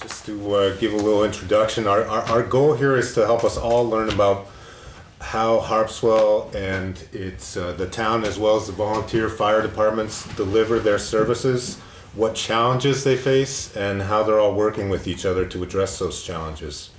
Just to give a little introduction, our goal here is to help us all learn about how Harpswell and the town, as well as the volunteer fire departments, deliver their services, what challenges they face, and how they're all working with each other to address those challenges.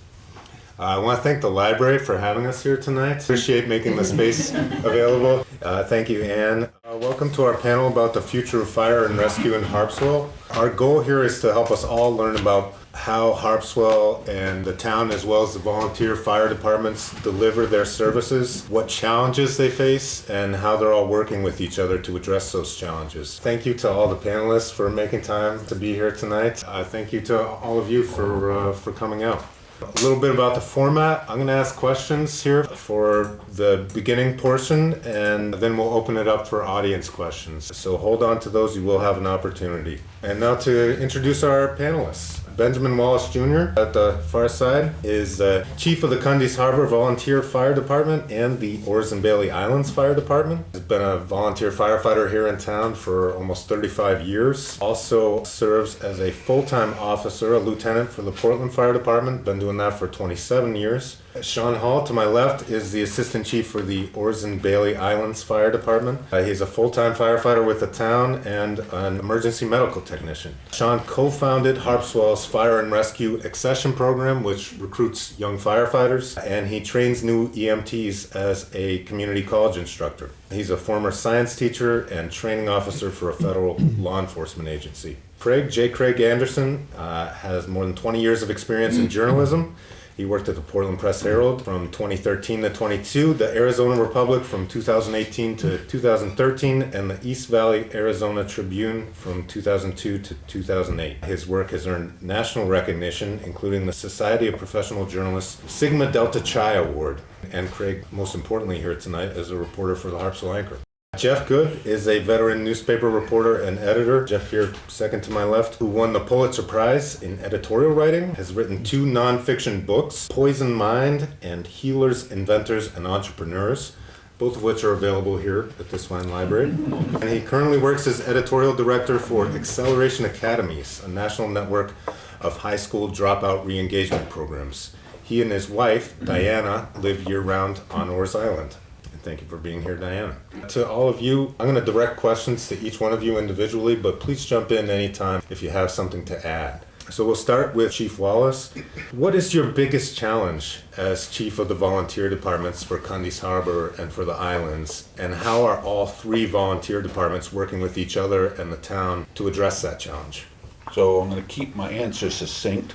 I want to thank the library for having us here tonight. Appreciate making the space available. Thank you, Anne. Welcome to our panel about the future of fire and rescue in Harpswell. Our goal here is to help us all learn about how Harpswell and the town, as well as the volunteer fire departments, deliver their services, what challenges they face, and how they're all working with each other to address those challenges. Thank you to all the panelists for making time to be here tonight. Thank you to all of you for coming out. A little bit about the format. I'm going to ask questions here for the beginning portion, and then we'll open it up for audience questions. So hold on to those, you will have an opportunity. And now to introduce our panelists. Benjamin Wallace Jr. at the far side is Chief of the Cundies Harbor Volunteer Fire Department and the Orrs and Bailey Islands Fire Department. He's been a volunteer firefighter here in town for almost 35 years. Also serves as a full-time officer, a lieutenant for the Portland Fire Department. Been doing that for 27 years. Sean Hall, to my left, is the Assistant Chief for the Orrs and Bailey Islands Fire Department. He's a full-time firefighter with the town and an emergency medical technician. Sean co-founded Harpswell's Fire and Rescue Accession Program, which recruits young firefighters, and he trains new EMTs as a community college instructor. He's a former science teacher and training officer for a federal law enforcement agency. Craig Anderson has more than 20 years of experience in journalism. He worked at the Portland Press Herald from 2013 to 22, the Arizona Republic from 2018 to 2013, and the East Valley Arizona Tribune from 2002 to 2008. His work has earned national recognition, including the Society of Professional Journalists Sigma Delta Chi Award. And Craig, most importantly here tonight, as a reporter for the Harpswell Anchor. Jeff Good is a veteran newspaper reporter and editor. Jeff here, second to my left, who won the Pulitzer Prize in editorial writing, has written 2 nonfiction books, Poison Mind and Healers, Inventors, and Entrepreneurs, both of which are available here at this fine library. And he currently works as editorial director for Acceleration Academies, a national network of high school dropout re-engagement programs. He and his wife, Diana, live year-round on Orrs Island. Thank you for being here, Diana. To all of you, I'm going to direct questions to each one of you individually, but please jump in anytime if you have something to add. So we'll start with Chief Wallace. What is your biggest challenge as Chief of the volunteer departments for Cundies Harbor and for the islands? And how are all 3 volunteer departments working with each other and the town to address that challenge? So I'm going to keep my answers succinct,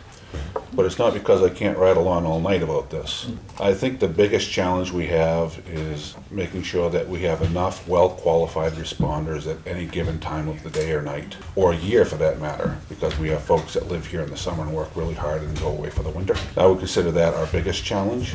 but it's not because I can't rattle on all night about this. I think the biggest challenge we have is making sure that we have enough well-qualified responders at any given time of the day or night, or year for that matter, because we have folks that live here in the summer and work really hard and go away for the winter. I would consider that our biggest challenge.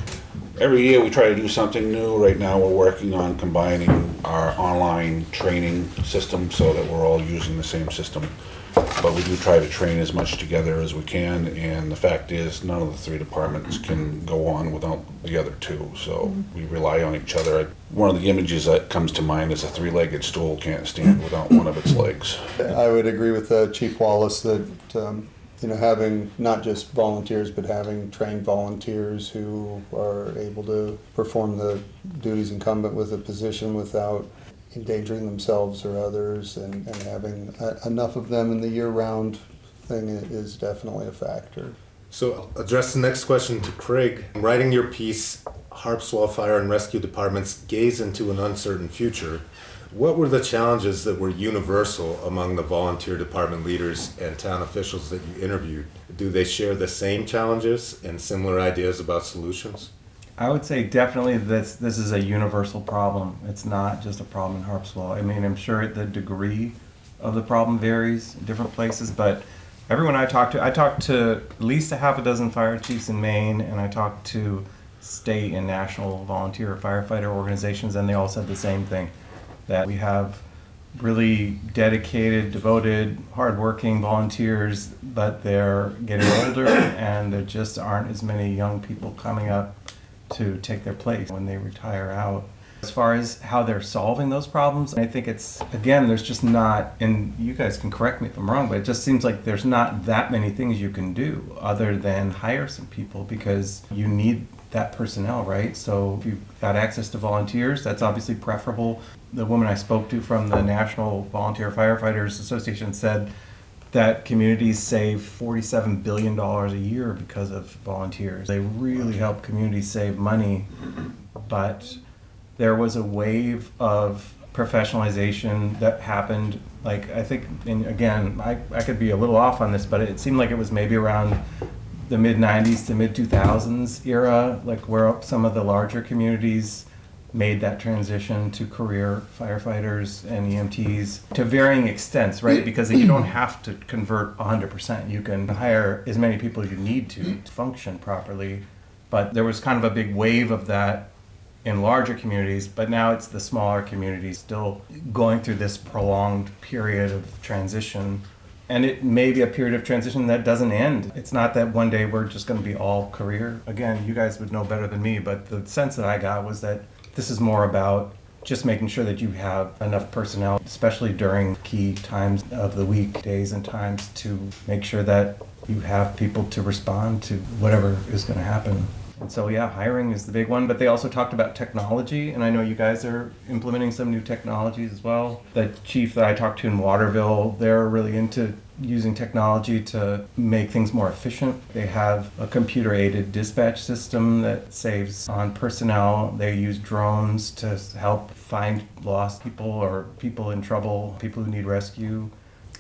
Every year we try to do something new. Right now we're working on combining our online training system so that we're all using the same system. But we do try to train as much together as we can, and the fact is none of the 3 departments can go on without the other 2, so we rely on each other. One of the images that comes to mind is a 3-legged stool can't stand without one of its legs. I would agree with Chief Wallace that having not just volunteers, but having trained volunteers who are able to perform the duties incumbent with a position without endangering themselves or others, and having enough of them in the year-round thing is definitely a factor. So I'll address the next question to Craig. In writing your piece, Harpswell Fire and Rescue Departments Gaze into an Uncertain Future, what were the challenges that were universal among the volunteer department leaders and town officials that you interviewed? Do they share the same challenges and similar ideas about solutions? I would say definitely this is a universal problem. It's not just a problem in Harpswell. I mean, I'm sure the degree of the problem varies in different places, but everyone I talked to at least a half a dozen fire chiefs in Maine, and I talked to state and national volunteer firefighter organizations, and they all said the same thing, that we have really dedicated, devoted, hardworking volunteers, but they're getting older and there just aren't as many young people coming up to take their place when they retire out. As far as how they're solving those problems, I think it's, again, there's just not, and you guys can correct me if I'm wrong, but it just seems like there's not that many things you can do other than hire some people, because you need that personnel, right? So if you've got access to volunteers, that's obviously preferable. The woman I spoke to from the National Volunteer Firefighters Association said that communities save $47 billion a year because of volunteers. They really help communities save money, but there was a wave of professionalization that happened, like, I think, and again, I could be a little off on this, but it seemed like it was maybe around the mid-90s to mid-2000s era, like where some of the larger communities made that transition to career firefighters and EMTs to varying extents, right? Because you don't have to convert 100%. You can hire as many people as you need to function properly. But there was kind of a big wave of that in larger communities, but now it's the smaller communities still going through this prolonged period of transition. And it may be a period of transition that doesn't end. It's not that one day we're just going to be all career. Again, you guys would know better than me, but the sense that I got was that this is more about just making sure that you have enough personnel, especially during key times of the week, days and times, to make sure that you have people to respond to whatever is going to happen. And so, yeah, hiring is the big one, but they also talked about technology, and I know you guys are implementing some new technologies as well. The chief that I talked to in Waterville, they're really into using technology to make things more efficient. They have a computer-aided dispatch system that saves on personnel. They use drones to help find lost people or people in trouble, people who need rescue.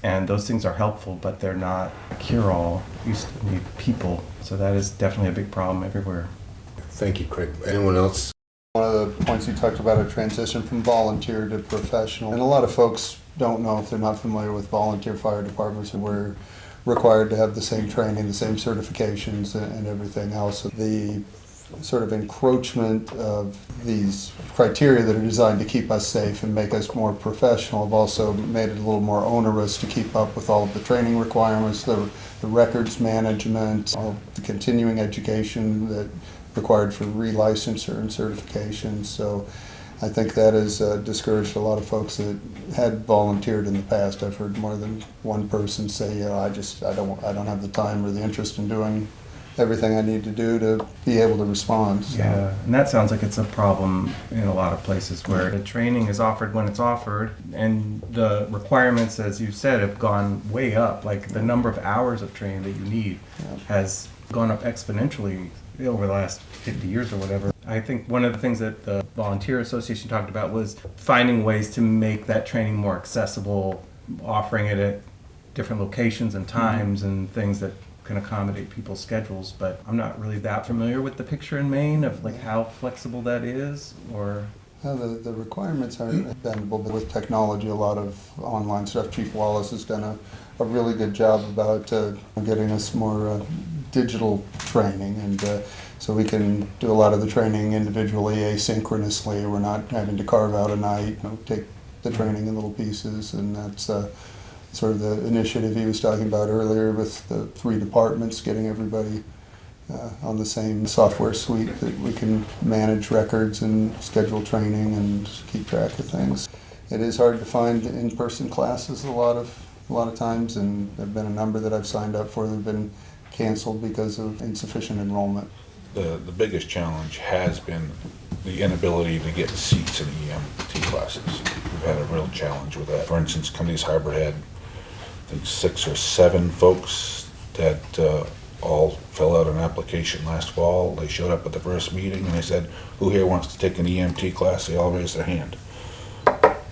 And those things are helpful, but they're not cure-all. You still need people. So that is definitely a big problem everywhere. Thank you, Craig. Anyone else? One of the points you talked about, a transition from volunteer to professional. And a lot of folks don't know, if they're not familiar with volunteer fire departments, and we're required to have the same training, the same certifications and everything else. The sort of encroachment of these criteria that are designed to keep us safe and make us more professional have also made it a little more onerous to keep up with all of the training requirements, the records management, all the continuing education that required for relicensure and certification. So I think that has discouraged a lot of folks that had volunteered in the past. I've heard more than one person say, I don't have the time or the interest in doing everything I need to do to be able to respond. So. Yeah, and that sounds like it's a problem in a lot of places where the training is offered when it's offered, and the requirements, as you said, have gone way up. Like the number of hours of training that you need has gone up exponentially over the last 50 years or whatever. I think one of the things that the Volunteer Association talked about was finding ways to make that training more accessible, offering it at different locations and times and things that can accommodate people's schedules. But I'm not really that familiar with the picture in Maine of like how flexible that is, or... The requirements aren't bendable, but with technology, a lot of online stuff. Chief Wallace has done a really good job about getting us more digital training, and so we can do a lot of the training individually, asynchronously. We're not having to carve out a night, take the training in little pieces, and that's sort of the initiative he was talking about earlier with the 3 departments, getting everybody on the same software suite that we can manage records and schedule training and keep track of things. It is hard to find in-person classes a lot of times, and there have been a number that I've signed up for that have been canceled because of insufficient enrollment. The biggest challenge has been the inability to get seats in EMT classes. We've had a real challenge with that. For instance, Cundy's Harbor had, I think, 6 or 7 folks that all fill out an application last fall. They showed up at the first meeting and they said, who here wants to take an EMT class? They all raised their hand.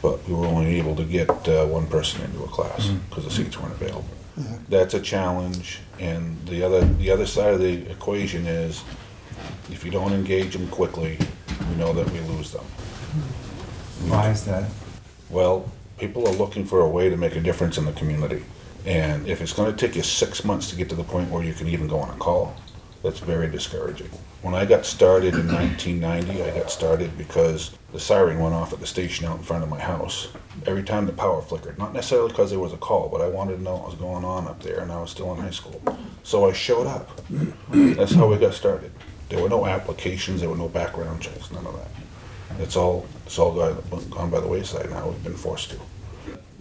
But we were only able to get one person into a class because the seats weren't available. Yeah. That's a challenge. And the other side of the equation is, if you don't engage them quickly, we know that we lose them. Why is that? Well, people are looking for a way to make a difference in the community. And if it's going to take you 6 months to get to the point where you can even go on a call, that's very discouraging. When I got started in 1990, I got started because the siren went off at the station out in front of my house. Every time the power flickered, not necessarily because there was a call, but I wanted to know what was going on up there, and I was still in high school. So I showed up. That's how we got started. There were no applications, there were no background checks, none of that. It's all gone by the wayside now. We've been forced to.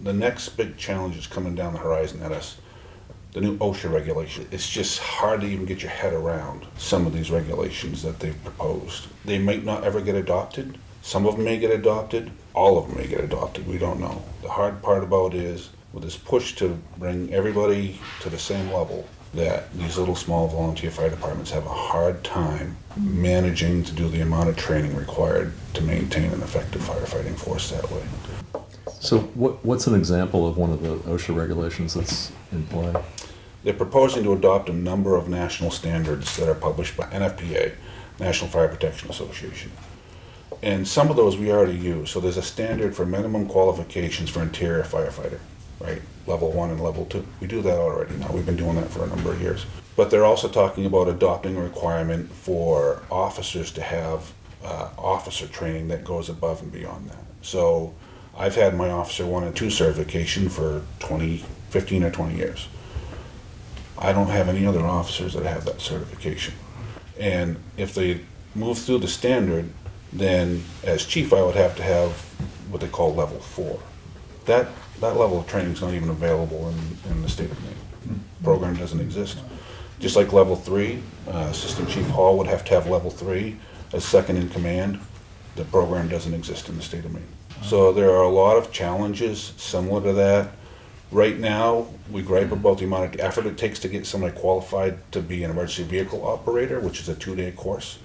The next big challenge is coming down the horizon at us. The new OSHA regulation. It's just hard to even get your head around some of these regulations that they've proposed. They might not ever get adopted. Some of them may get adopted. All of them may get adopted. We don't know. The hard part about it is with this push to bring everybody to the same level, that these little small volunteer fire departments have a hard time managing to do the amount of training required to maintain an effective firefighting force that way. So what's an example of one of the OSHA regulations that's in play? They're proposing to adopt a number of national standards that are published by NFPA, National Fire Protection Association. And some of those we already use. So there's a standard for minimum qualifications for interior firefighter, right? Level 1 and level 2. We do that already now. We've been doing that for a number of years. But they're also talking about adopting a requirement for officers to have officer training that goes above and beyond that. So I've had my Officer 1 and 2 certification for 15 or 20 years. I don't have any other officers that have that certification. And if they move through the standard, then as chief I would have to have what they call level 4. That level of training is not even available in the state of Maine. Program doesn't exist. Just like level 3, Assistant Chief Hall would have to have level 3 as second in command. The program doesn't exist in the state of Maine. So there are a lot of challenges similar to that. Right now, we gripe about the amount of effort it takes to get somebody qualified to be an emergency vehicle operator, which is a 2-day course.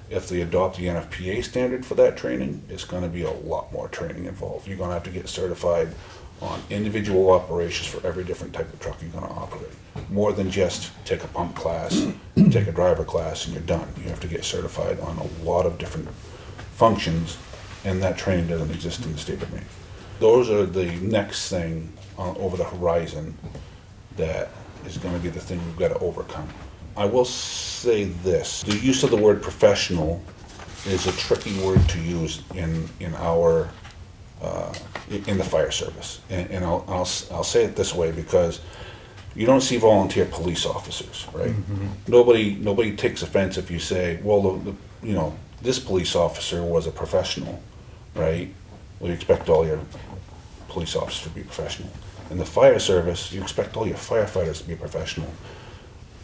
If they adopt the NFPA standard for that training, it's going to be a lot more training involved. You're going to have to get certified on individual operations for every different type of truck you're going to operate. More than just take a pump class, take a driver class, and you're done. You have to get certified on a lot of different functions, and that training doesn't exist in the state of Maine. Those are the next thing over the horizon that is going to be the thing we've got to overcome. I will say this, the use of the word professional is a tricky word to use in our in the fire service. And I'll say it this way because you don't see volunteer police officers, right? Mm-hmm. Nobody takes offense if you say, well, this police officer was a professional, right? Well, you expect all your police officers to be professional. In the fire service, you expect all your firefighters to be professional.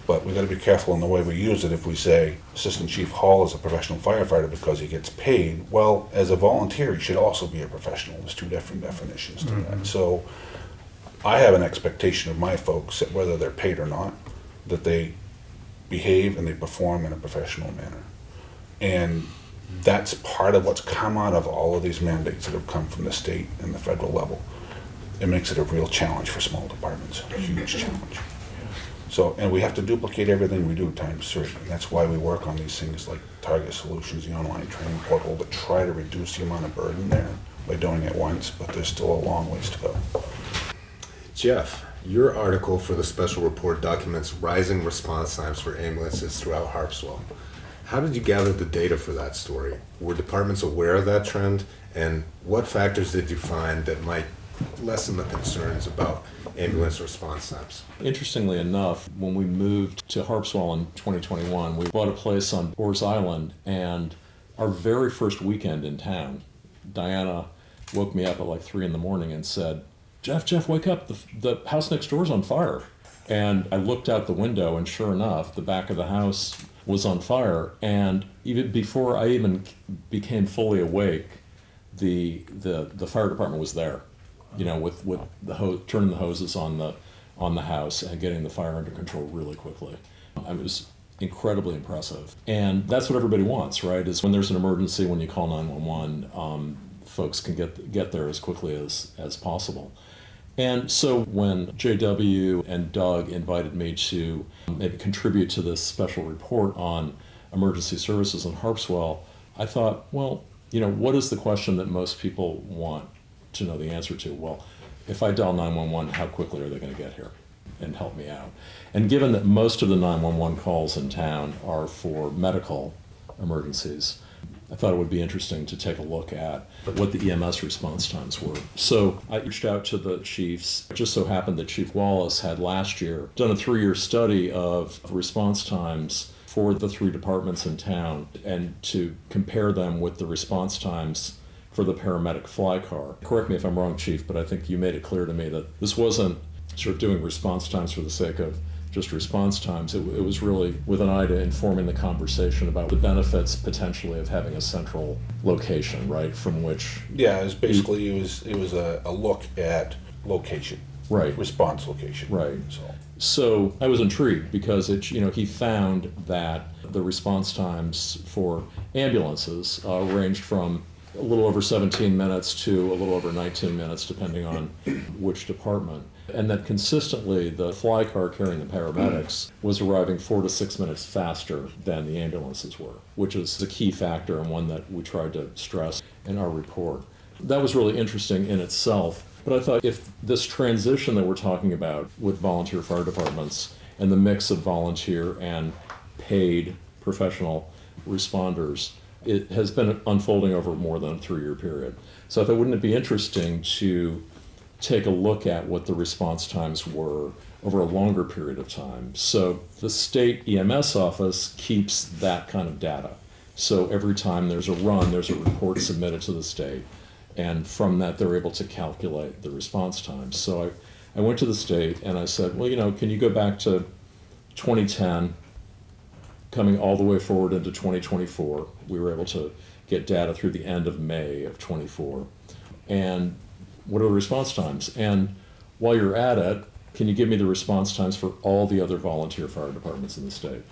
But we've got to be careful in the way we use it. If we say Assistant Chief Hall is a professional firefighter because he gets paid, well, as a volunteer, he should also be a professional. There's two different definitions to that. So I have an expectation of my folks, that whether they're paid or not, that they behave and they perform in a professional manner. And that's part of what's come out of all of these mandates that have come from the state and the federal level. It makes it a real challenge for small departments, a huge challenge. So, and we have to duplicate everything we do times 3. And that's why we work on these things like Target Solutions, the online training portal, to try to reduce the amount of burden there by doing it once, but there's still a long ways to go. Jeff, your article for the special report documents rising response times for ambulances throughout Harpswell. How did you gather the data for that story? Were departments aware of that trend? And what factors did you find that might lessen the concerns about ambulance response times? Interestingly enough, when we moved to Harpswell in 2021, we bought a place on Orr's Island, and our very first weekend in town, Diana woke me up at like 3 a.m. and said, Jeff, wake up, the house next door is on fire. And I looked out the window, and sure enough, the back of the house was on fire. And even before I even became fully awake, the fire department was there, with the turning the hoses on the house and getting the fire under control really quickly. It was incredibly impressive. And that's what everybody wants, right? Is when there's an emergency, when you call 911, folks can get there as quickly as possible. And so when JW and Doug invited me to maybe contribute to this special report on emergency services in Harpswell, I thought, well, what is the question that most people want to know the answer to? Well, if I dial 911, how quickly are they going to get here and help me out? And given that most of the 911 calls in town are for medical emergencies, I thought it would be interesting to take a look at what the EMS response times were. So I reached out to the chiefs. It just so happened that Chief Wallace had last year done a 3-year study of response times for the three departments in town and to compare them with the response times for the paramedic fly car. Correct me if I'm wrong, Chief, but I think you made it clear to me that this wasn't sort of doing response times for the sake of just response times. It was really with an eye to informing the conversation about the benefits potentially of having a central location, right, from which... Yeah, it was basically, it was a look at location. Right. Response location. Right. So I was intrigued because he found that the response times for ambulances ranged from a little over 17 minutes to a little over 19 minutes, depending on which department. And that consistently the fly car carrying the paramedics was arriving 4 to 6 minutes faster than the ambulances were, which is a key factor and one that we tried to stress in our report. That was really interesting in itself. But I thought if this transition that we're talking about with volunteer fire departments and the mix of volunteer and paid professional responders, it has been unfolding over more than a 3-year period. So I thought, wouldn't it be interesting to take a look at what the response times were over a longer period of time? So the state EMS office keeps that kind of data. So every time there's a run, there's a report submitted to the state. And from that, they're able to calculate the response times. So I went to the state and I said, well, can you go back to 2010, coming all the way forward into 2024? We were able to get data through the end of May of 24. And what are the response times? And while you're at it, can you give me the response times for all the other volunteer fire departments in the state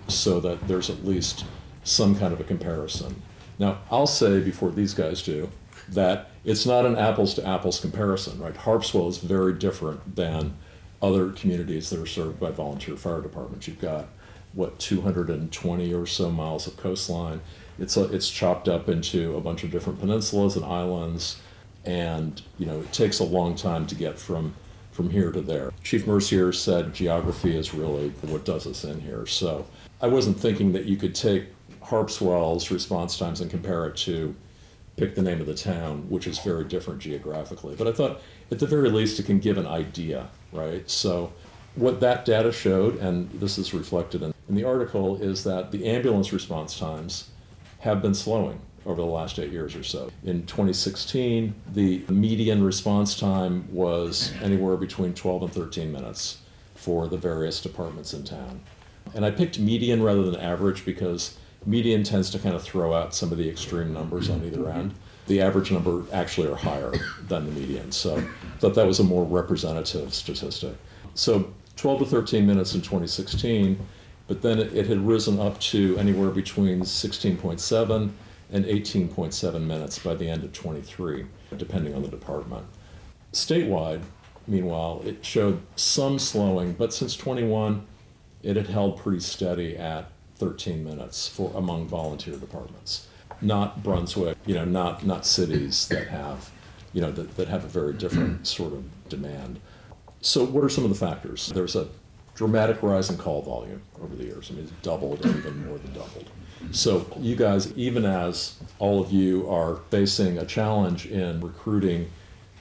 so that there's at least some kind of a comparison? Now, I'll say before these guys do, that it's not an apples to apples comparison, right? Harpswell is very different than other communities that are served by volunteer fire departments. You've got, 220 or so miles of coastline. It's chopped up into a bunch of different peninsulas and islands, and it takes a long time to get from here to there. Chief Mercier said geography is really what does us in here. So I wasn't thinking that you could take Harpswell's response times and compare it to pick the name of the town, which is very different geographically. But I thought, at the very least, it can give an idea, right? So what that data showed, and this is reflected in the article, is that the ambulance response times have been slowing over the last 8 years or so. In 2016, the median response time was anywhere between 12 and 13 minutes for the various departments in town. And I picked median rather than average because median tends to kind of throw out some of the extreme numbers on either end. The average number actually are higher than the median, so I thought that was a more representative statistic. So 12 to 13 minutes in 2016, but then it had risen up to anywhere between 16.7 and 18.7 minutes by the end of 23, depending on the department. Statewide, meanwhile, it showed some slowing, but since 21, it had held pretty steady at 13 minutes among volunteer departments. Not Brunswick, not cities that have, that have a very different sort of demand. So what are some of the factors? There's a dramatic rise in call volume over the years. I mean, it's doubled or even more than doubled. So you guys, even as all of you are facing a challenge in recruiting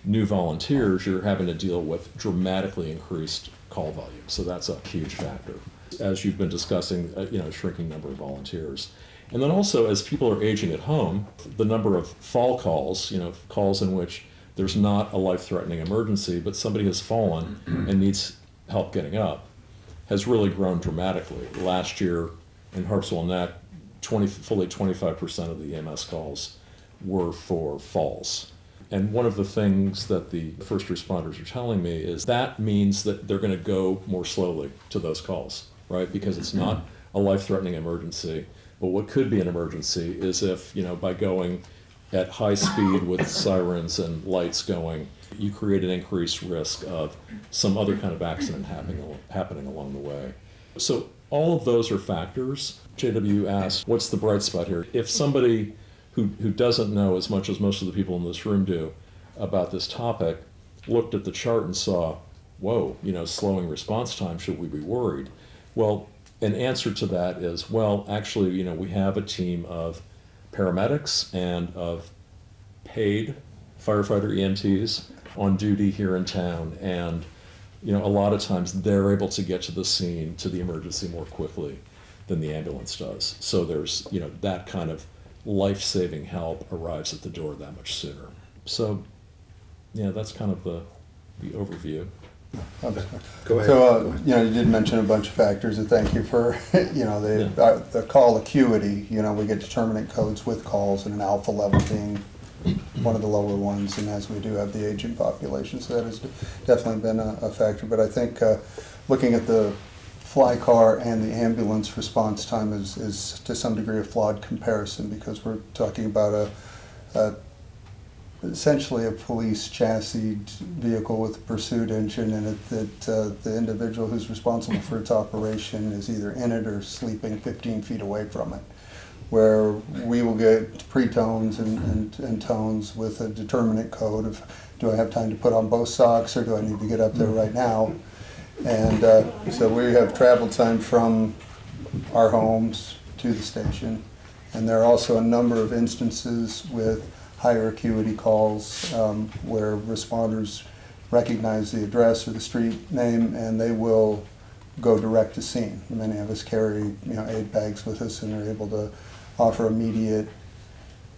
new volunteers, you're having to deal with dramatically increased call volume. So that's a huge factor. As you've been discussing, a shrinking number of volunteers. And then also, as people are aging at home, the number of fall calls, calls in which there's not a life-threatening emergency, but somebody has fallen and needs help getting up, has really grown dramatically. Last year in Harpswell Neck, fully 25% of the EMS calls were for falls. And one of the things that the first responders are telling me is that means that they're going to go more slowly to those calls, right? Because it's not a life-threatening emergency. But what could be an emergency is if, by going at high speed with sirens and lights going, you create an increased risk of some other kind of accident happening along the way. So all of those are factors. JW asked, what's the bright spot here? If somebody who doesn't know as much as most of the people in this room do about this topic looked at the chart and saw, whoa, slowing response time, should we be worried? Well, an answer to that is, well, actually, we have a team of paramedics and of paid firefighter EMTs on duty here in town, and a lot of times they're able to get to the scene, to the emergency more quickly than the ambulance does. So there's, that kind of life-saving help arrives at the door that much sooner. So, yeah, that's kind of the overview. Go ahead. So, you did mention a bunch of factors, and thank you for, the call acuity. We get determinant codes with calls, and an alpha level being one of the lower ones, and as we do have the aging population, so that has definitely been a factor. But I think looking at the fly car and the ambulance response time is to some degree a flawed comparison, because we're talking about essentially a police chassis vehicle with a pursuit engine in it, that the individual who's responsible for its operation is either in it or sleeping 15 feet away from it, where we will get pretones and tones with a determinant code of, do I have time to put on both socks, or do I need to get up there right now? And so we have travel time from our homes to the station, and there are also a number of instances with higher acuity calls where responders recognize the address or the street name, and they will go direct to scene. Many of us carry aid bags with us and are able to offer immediate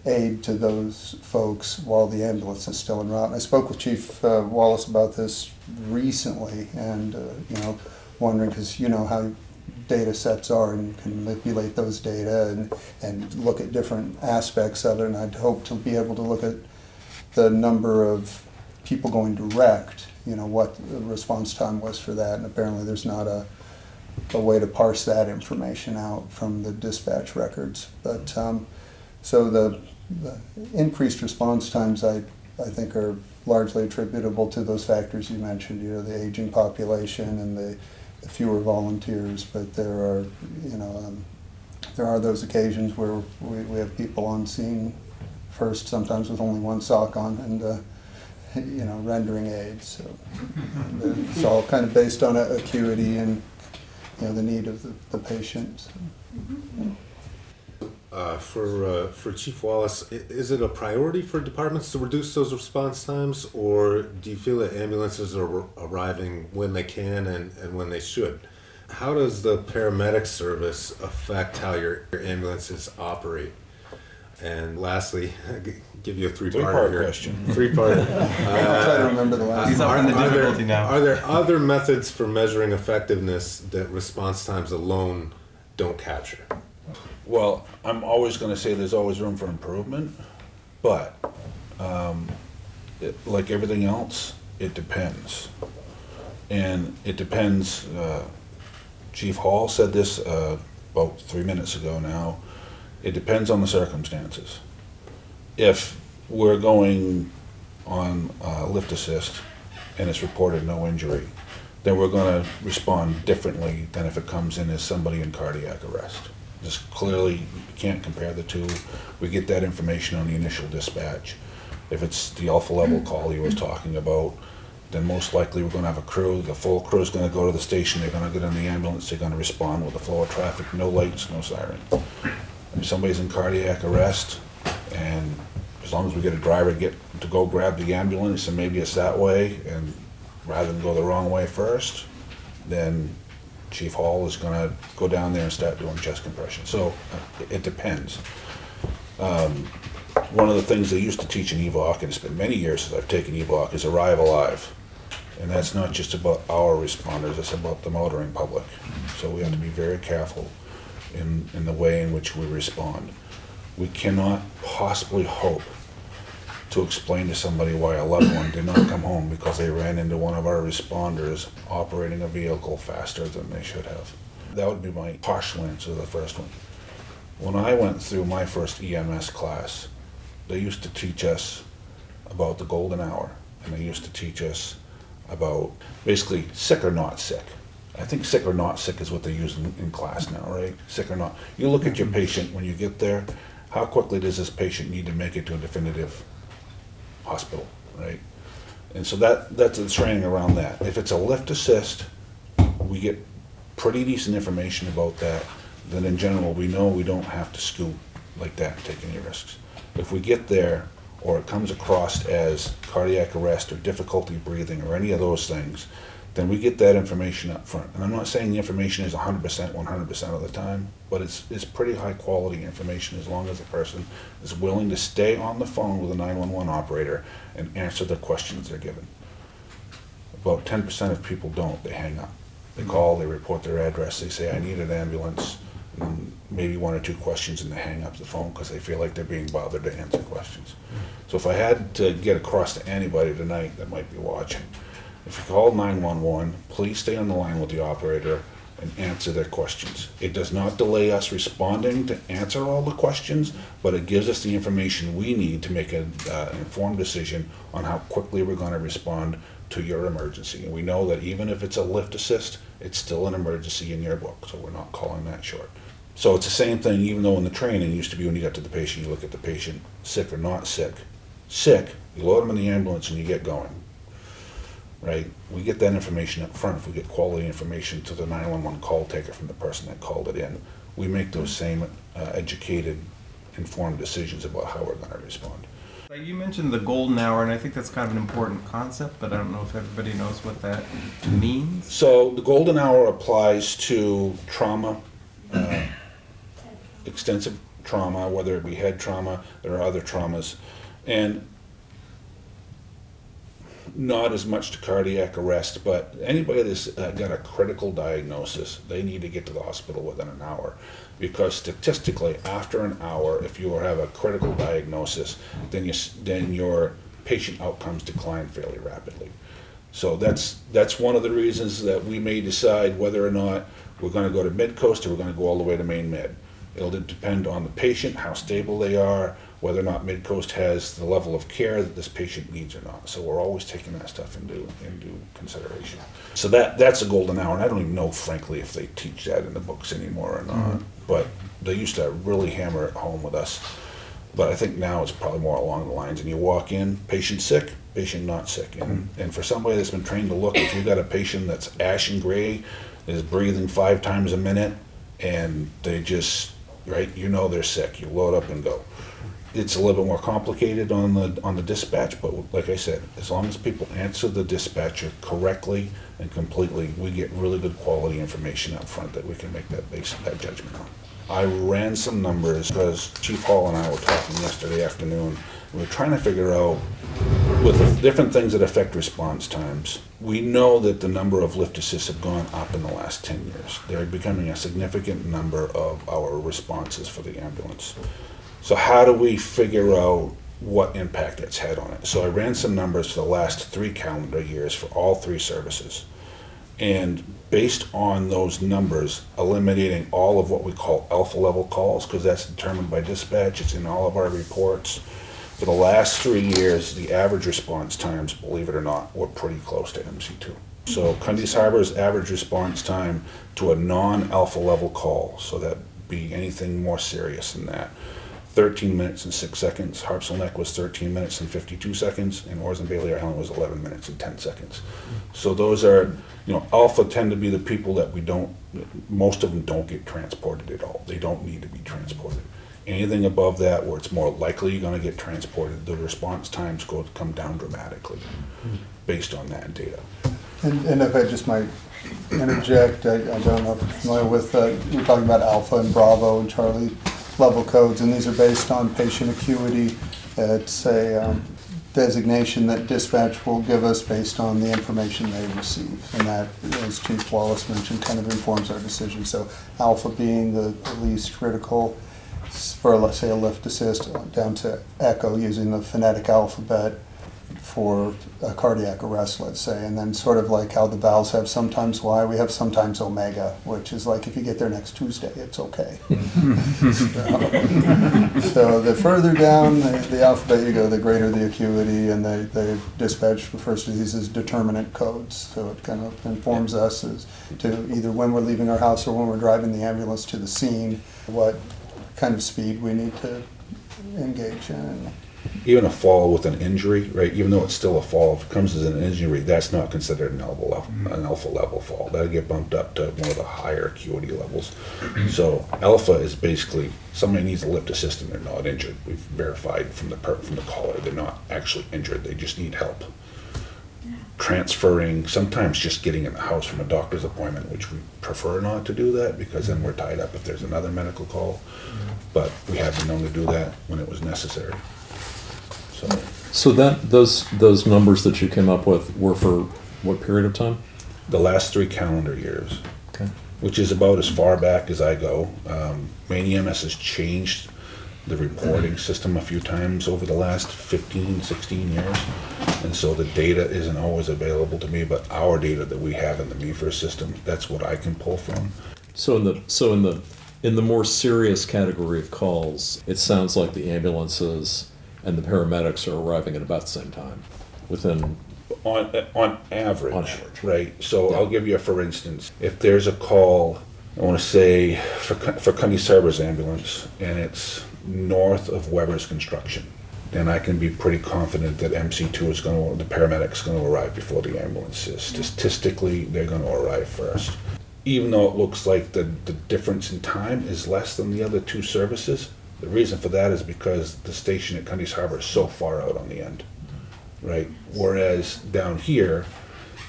aid to those folks while the ambulance is still en route. And I spoke with Chief Wallace about this recently, and wondering, because how data sets are, and can manipulate those data and look at different aspects of it. And I'd hope to be able to look at the number of people going direct, what the response time was for that. And apparently there's not a way to parse that information out from the dispatch records. But so the increased response times, I think, are largely attributable to those factors you mentioned, the aging population and the fewer volunteers. But there are those occasions where we have people on scene first, sometimes with only one sock on, and rendering aid. So it's all kind of based on acuity and the need of the patient. For Chief Wallace, is it a priority for departments to reduce those response times, or do you feel that ambulances are arriving when they can and when they should? How does the paramedic service affect how your ambulances operate? And lastly, I'll give you a three-part question. Three-part. I'll try to remember the last. He's up in the difficulty now. Are there other methods for measuring effectiveness that response times alone don't capture? Well, I'm always going to say there's always room for improvement, but like everything else, it depends. And it depends. Chief Hall said this about 3 minutes ago now. It depends on the circumstances. If we're going on lift assist and it's reported no injury, then we're going to respond differently than if it comes in as somebody in cardiac arrest. Just clearly, you can't compare the two. We get that information on the initial dispatch. If it's the alpha level call he was talking about, then most likely we're going to have a crew. The full crew is going to go to the station. They're going to get in the ambulance. They're going to respond with the flow of traffic, no lights, no siren. If somebody's in cardiac arrest, and as long as we get a driver to go grab the ambulance, and maybe it's that way, and rather than go the wrong way first, then Chief Hall is going to go down there and start doing chest compression. So it depends. One of the things they used to teach in EVOC, and it's been many years since I've taken EVOC, is arrive alive. And that's not just about our responders, it's about the motoring public. So we have to be very careful in the way in which we respond. We cannot possibly hope to explain to somebody why a loved one did not come home because they ran into one of our responders operating a vehicle faster than they should have. That would be my partial answer to the first one. When I went through my first EMS class, they used to teach us about the golden hour, and they used to teach us about basically sick or not sick. I think sick or not sick is what they use in class now, right? Sick or not. You look at your patient when you get there, how quickly does this patient need to make it to a definitive hospital, right? And so that's the training around that. If it's a lift assist, we get pretty decent information about that. Then in general, we know we don't have to scoot like that and take any risks. If we get there, or it comes across as cardiac arrest or difficulty breathing or any of those things, then we get that information up front. And I'm not saying the information is 100%, 100% of the time, but it's pretty high quality information as long as the person is willing to stay on the phone with a 911 operator and answer the questions they're given. About 10% of people don't, they hang up. They call, they report their address, they say, I need an ambulance, and then maybe 1 or 2 questions, and they hang up the phone because they feel like they're being bothered to answer questions. So if I had to get across to anybody tonight that might be watching, if you call 911, please stay on the line with the operator and answer their questions. It does not delay us responding to answer all the questions, but it gives us the information we need to make an informed decision on how quickly we're going to respond to your emergency. And we know that even if it's a lift assist, it's still an emergency in your book, so we're not calling that short. So it's the same thing, even though in the training it used to be when you got to the patient, you look at the patient, sick or not sick. Sick, you load them in the ambulance and you get going. Right? We get that information up front. If we get quality information to the 911 call taker from the person that called it in, we make those same educated, informed decisions about how we're going to respond. You mentioned the golden hour, and I think that's kind of an important concept, but I don't know if everybody knows what that means. So the golden hour applies to trauma, extensive trauma, whether it be head trauma, there are other traumas, and not as much to cardiac arrest, but anybody that's got a critical diagnosis, they need to get to the hospital within an hour. Because statistically, after an hour, if you have a critical diagnosis, then your patient outcomes decline fairly rapidly. So that's one of the reasons that we may decide whether or not we're going to go to mid-coast or we're going to go all the way to main med. It'll depend on the patient, how stable they are, whether or not mid-coast has the level of care that this patient needs or not. So we're always taking that stuff into consideration. So that's a golden hour, and I don't even know, frankly, if they teach that in the books anymore or not. But they used to really hammer it home with us. But I think now it's probably more along the lines, and you walk in, patient sick, patient not sick. And for somebody that's been trained to look, if you've got a patient that's ashen gray, is breathing 5 times a minute, and they just, right, you know they're sick. You load up and go. It's a little bit more complicated on the dispatch, but like I said, as long as people answer the dispatcher correctly and completely, we get really good quality information up front that we can make that judgment on. I ran some numbers because Chief Hall and I were talking yesterday afternoon. We were trying to figure out, with the different things that affect response times, we know that the number of lift assists have gone up in the last 10 years. They're becoming a significant number of our responses for the ambulance. So how do we figure out what impact it's had on it? So I ran some numbers for the last 3 calendar years for all 3 services. And based on those numbers, eliminating all of what we call alpha level calls, because that's determined by dispatch, it's in all of our reports. For the last 3 years, the average response times, believe it or not, were pretty close to MC2. So Cundies Harbor's average response time to a non-alpha level call, so that'd be anything more serious than that, 13 minutes and 6 seconds. Harpswell Neck was 13 minutes and 52 seconds, and Orrs and Bailey Island was 11 minutes and 10 seconds. So those are, alpha tend to be the people that most of them don't get transported at all. They don't need to be transported. Anything above that, where it's more likely you're going to get transported, the response times come down dramatically based on that data. And if I just might interject, I don't know if you're familiar with, you're talking about Alpha and Bravo and Charlie level codes, and these are based on patient acuity. It's a designation that dispatch will give us based on the information they receive, and that, as Chief Wallace mentioned, kind of informs our decision. So Alpha being the least critical for, let's say, a lift assist, down to Echo using the phonetic alphabet for a cardiac arrest, let's say, and then sort of like how the valves have sometimes Y, we have sometimes Omega, which is like if you get there next Tuesday, it's okay. So the further down the alphabet you go, the greater the acuity, and the dispatch refers to these as determinant codes. So it kind of informs us as to either when we're leaving our house or when we're driving the ambulance to the scene, what kind of speed we need to engage in. Even a fall with an injury, right? Even though it's still a fall, if it comes as an injury, that's not considered an alpha level fall. That'll get bumped up to one of the higher acuity levels. So alpha is basically somebody needs a lift assist and they're not injured. We've verified from the caller they're not actually injured. They just need help. transferring, sometimes just getting in the house from a doctor's appointment, which we prefer not to do that because then we're tied up if there's another medical call. But we have been known to do that when it was necessary. So those numbers that you came up with were for what period of time? The last 3 calendar years, Okay. which is about as far back as I go. Maine EMS has changed the reporting system a few times over the last 15, 16 years. And so the data isn't always available to me, but our data that we have in the MeFIR system, that's what I can pull from. So in the more serious category of calls, it sounds like the ambulances and the paramedics are arriving at about the same time, within. On average, On average. right? So Yeah. I'll give you a for instance. If there's a call, I want to say for Cundy Sarber's ambulance, and it's north of Weber's Construction, then I can be pretty confident that MC2 is going to, the paramedic's going to arrive before the ambulance is. Statistically, they're going to arrive first. Even though it looks like the difference in time is less than the other 2 services, the reason for that is because the station at Cundy Harbor is so far out on the end, right? Whereas down here,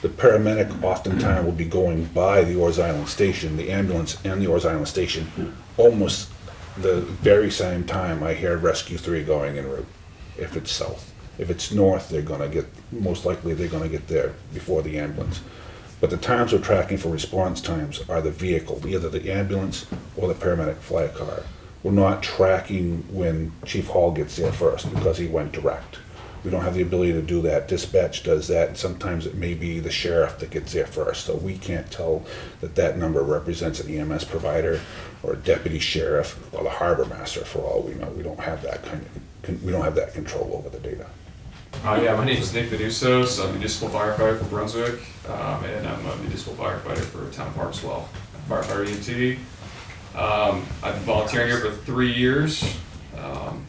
the paramedic oftentimes will be going by the Orrs Island station, the ambulance and the Orrs Island station, almost the very same time I hear Rescue 3 going en route, if it's south. If it's north, most likely they're gonna get there before the ambulance. But the times we're tracking for response times are the vehicle, either the ambulance or the paramedic fly a car. We're not tracking when Chief Hall gets there first because he went direct. We don't have the ability to do that. Dispatch does that, and sometimes it may be the sheriff that gets there first. So we can't tell that number represents an EMS provider or a deputy sheriff or the harbor master. For all we know, we don't have that we don't have that control over the data. Yeah, my name is Nick Venuso. So I'm a municipal firefighter for Brunswick, and I'm a municipal firefighter for the town of Harpswell. Firefighter EMT. I've been volunteering here for 3 years,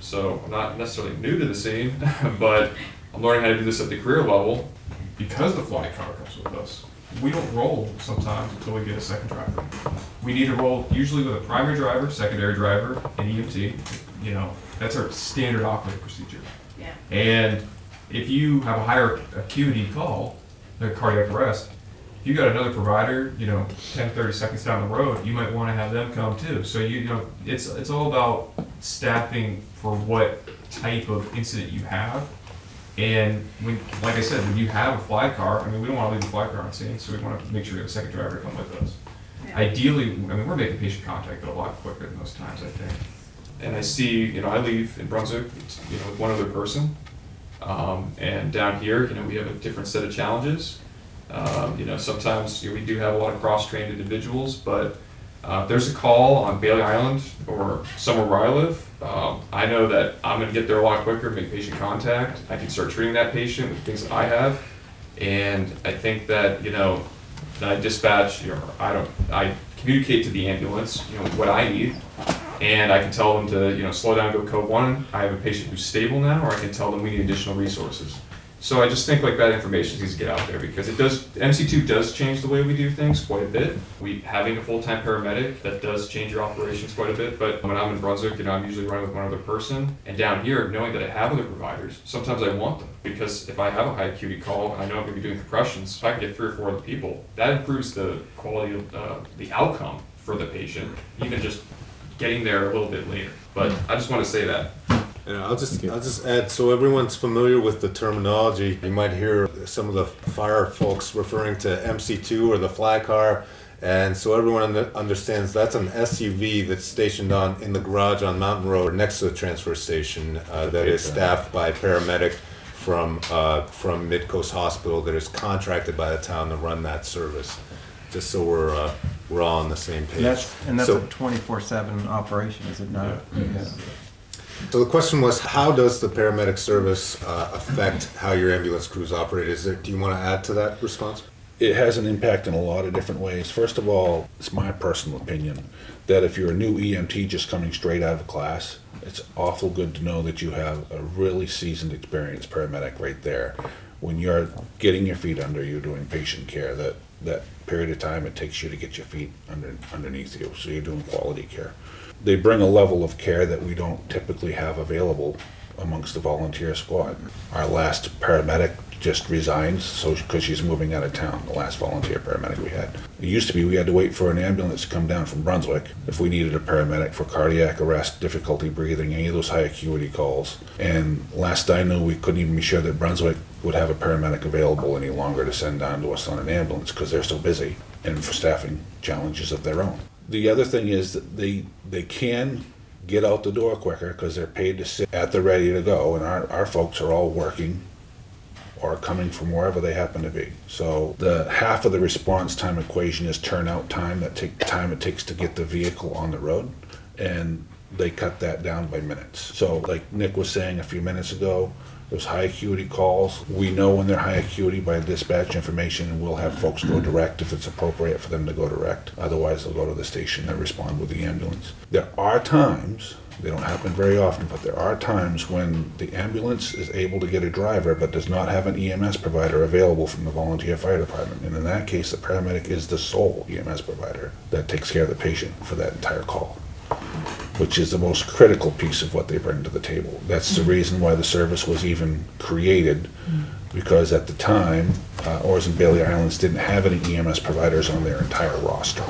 so I'm not necessarily new to the scene, but I'm learning how to do this at the career level. Because the fly car comes with us, we don't roll sometimes until we get a second driver. We need to roll usually with a primary driver, secondary driver, and EMT. You know, that's our standard operating procedure. Yeah. And if you have a higher acuity call, like cardiac arrest, if you got another provider, 10, 30 seconds down the road, you might want to have them come too. So it's all about staffing for what type of incident you have. And like I said, when you have a fly car, we don't want to leave the fly car on scene, so we want to make sure we have a second driver to come with us. Yeah. Ideally, we're making patient contact a lot quicker than most times, I think. And I see, I leave in Brunswick, with one other person. And down here, we have a different set of challenges. Sometimes we do have a lot of cross-trained individuals, but if there's a call on Bailey Island or somewhere where I live, I know that I'm going to get there a lot quicker, make patient contact. I can start treating that patient with things that I have. And I think that, I dispatch, I communicate to the ambulance, what I need. And I can tell them to, slow down, go code 1. I have a patient who's stable now, or I can tell them we need additional resources. So I just think that information needs to get out there because MC2 does change the way we do things quite a bit. Having a full-time paramedic, that does change your operations quite a bit. But when I'm in Brunswick, I'm usually running with one other person. And down here, knowing that I have other providers, sometimes I want them. Because if I have a high acuity call and I know I'm going to be doing compressions, if I can get 3 or 4 other people, that improves the quality of the outcome for the patient, even just getting there a little bit later. But I just want to say that. Yeah, I'll just add, so everyone's familiar with the terminology. You might hear some of the fire folks referring to MC2 or the fly car, and so everyone understands that's an SUV that's stationed in the garage on Mountain Road next to the transfer station that is staffed by a paramedic from Midcoast Hospital that is contracted by the town to run that service. Just so we're all on the same page. That's a 24/7 operation, is it not? Yeah. So the question was, how does the paramedic service affect how your ambulance crews operate? Do you want to add to that response? It has an impact in a lot of different ways. First of all, it's my personal opinion that if you're a new EMT just coming straight out of class, it's awful good to know that you have a really seasoned, experienced paramedic right there. When you're getting your feet under you doing patient care, that period of time it takes you to get your feet underneath you, so you're doing quality care. They bring a level of care that we don't typically have available amongst the volunteer squad. Our last paramedic just resigned, so because she's moving out of town, the last volunteer paramedic we had. It used to be we had to wait for an ambulance to come down from Brunswick if we needed a paramedic for cardiac arrest, difficulty breathing, any of those high acuity calls. And last I knew, we couldn't even be sure that Brunswick would have a paramedic available any longer to send down to us on an ambulance because they're so busy and for staffing challenges of their own. The other thing is that they can get out the door quicker because they're paid to sit at the ready to go, and our folks are all working or coming from wherever they happen to be. So the half of the response time equation is turnout time, time it takes to get the vehicle on the road, and they cut that down by minutes. So like Nick was saying a few minutes ago, those high acuity calls, we know when they're high acuity by dispatch information, and we'll have folks go direct if it's appropriate for them to go direct. Otherwise, they'll go to the station and respond with the ambulance. There are times, they don't happen very often, but there are times when the ambulance is able to get a driver but does not have an EMS provider available from the volunteer fire department. And in that case, the paramedic is the sole EMS provider that takes care of the patient for that entire call, which is the most critical piece of what they bring to the table. That's the reason why the service was even created, because at the time, Orrs and Bailey Islands didn't have any EMS providers on their entire roster.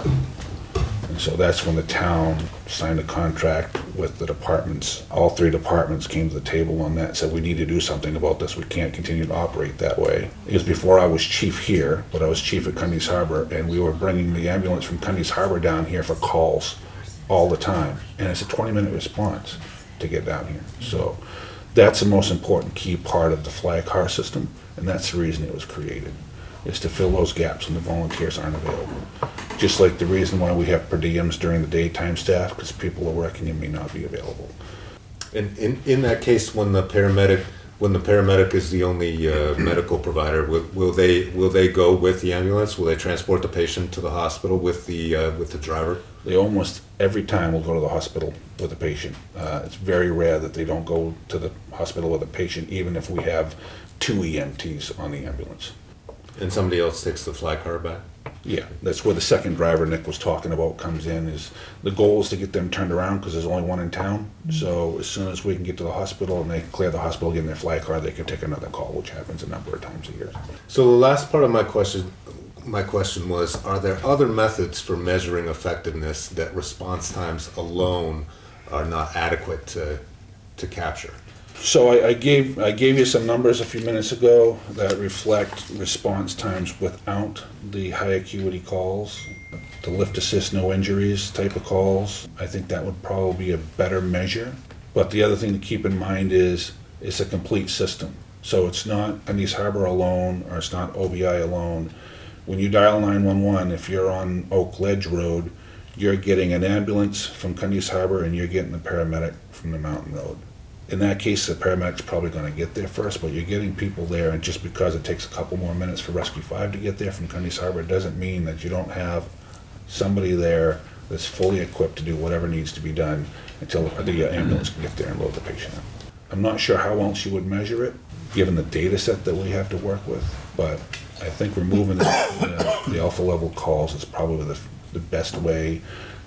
And so that's when the town signed a contract with the departments. All three departments came to the table on that and said, we need to do something about this. We can't continue to operate that way. It was before I was chief here, but I was chief at Cundy's Harbor, and we were bringing the ambulance from Cundy's Harbor down here for calls all the time. And it's a 20-minute response to get down here. So that's the most important key part of the flag car system, and that's the reason it was created, is to fill those gaps when the volunteers aren't available. Just like the reason why we have per diems during the daytime staff, because people are working and may not be available. And in that case, when the paramedic is the only medical provider, will they go with the ambulance? Will they transport the patient to the hospital with the driver? They almost every time will go to the hospital with a patient. It's very rare that they don't go to the hospital with a patient, even if we have 2 EMTs on the ambulance. And somebody else takes the flag car back? Yeah, that's where the second driver Nick was talking about comes in. Is the goal is to get them turned around because there's only one in town. So as soon as we can get to the hospital and they clear the hospital, get in their flag car, they can take another call, which happens a number of times a year. So the last part of my question was, are there other methods for measuring effectiveness that response times alone are not adequate to capture? So I gave you some numbers a few minutes ago that reflect response times without the high acuity calls, the lift assist no injuries type of calls. I think that would probably be a better measure. But the other thing to keep in mind is it's a complete system. So it's not Cundy's Harbor alone, or it's not OBI alone. When you dial 911, if you're on Oak Ledge Road, you're getting an ambulance from Cundy's Harbor and you're getting a paramedic from the Mountain Road. In that case, the paramedic's probably going to get there first, but you're getting people there, and just because it takes a couple more minutes for Rescue 5 to get there from Cundy's Harbor doesn't mean that you don't have somebody there that's fully equipped to do whatever needs to be done until the ambulance can get there and load the patient up. I'm not sure how else you would measure it, given the data set that we have to work with, but I think removing the alpha level calls is probably the best way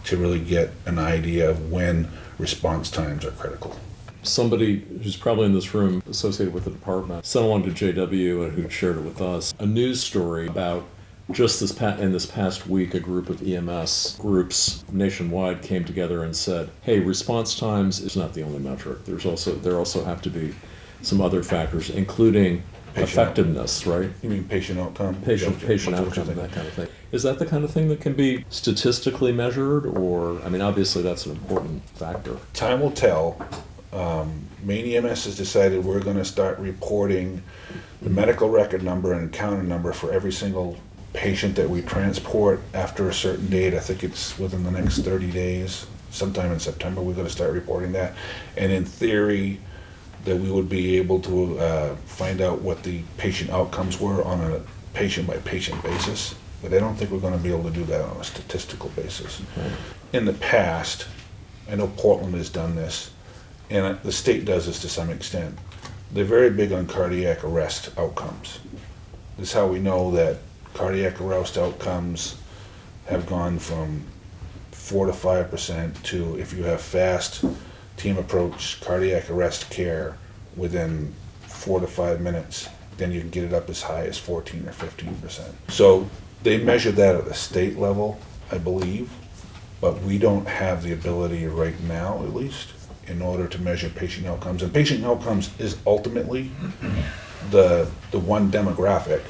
to really get an idea of when response times are critical. Somebody who's probably in this room associated with the department sent along to JW and who shared it with us a news story about just in this past week, a group of EMS groups nationwide came together and said, hey, response times is not the only metric. There also have to be some other factors, including effectiveness, right? You mean patient outcome? Patient outcome, that kind of thing. Is that the kind of thing that can be statistically measured, or, I mean, obviously that's an important factor. Time will tell. Maine EMS has decided we're going to start reporting the medical record number and encounter number for every single patient that we transport after a certain date. I think it's within the next 30 days. Sometime in September we're going to start reporting that. And in theory, that we would be able to find out what the patient outcomes were on a patient-by-patient basis. But I don't think we're going to be able to do that on a statistical basis. In the past, I know Portland has done this, and the state does this to some extent. They're very big on cardiac arrest outcomes. This is how we know that cardiac arrest outcomes have gone from 4 to 5% to, if you have fast team approach cardiac arrest care, within 4 to 5 minutes, then you can get it up as high as 14 or 15%. So they measure that at the state level, I believe, but we don't have the ability right now, at least, in order to measure patient outcomes. And patient outcomes is ultimately the one demographic,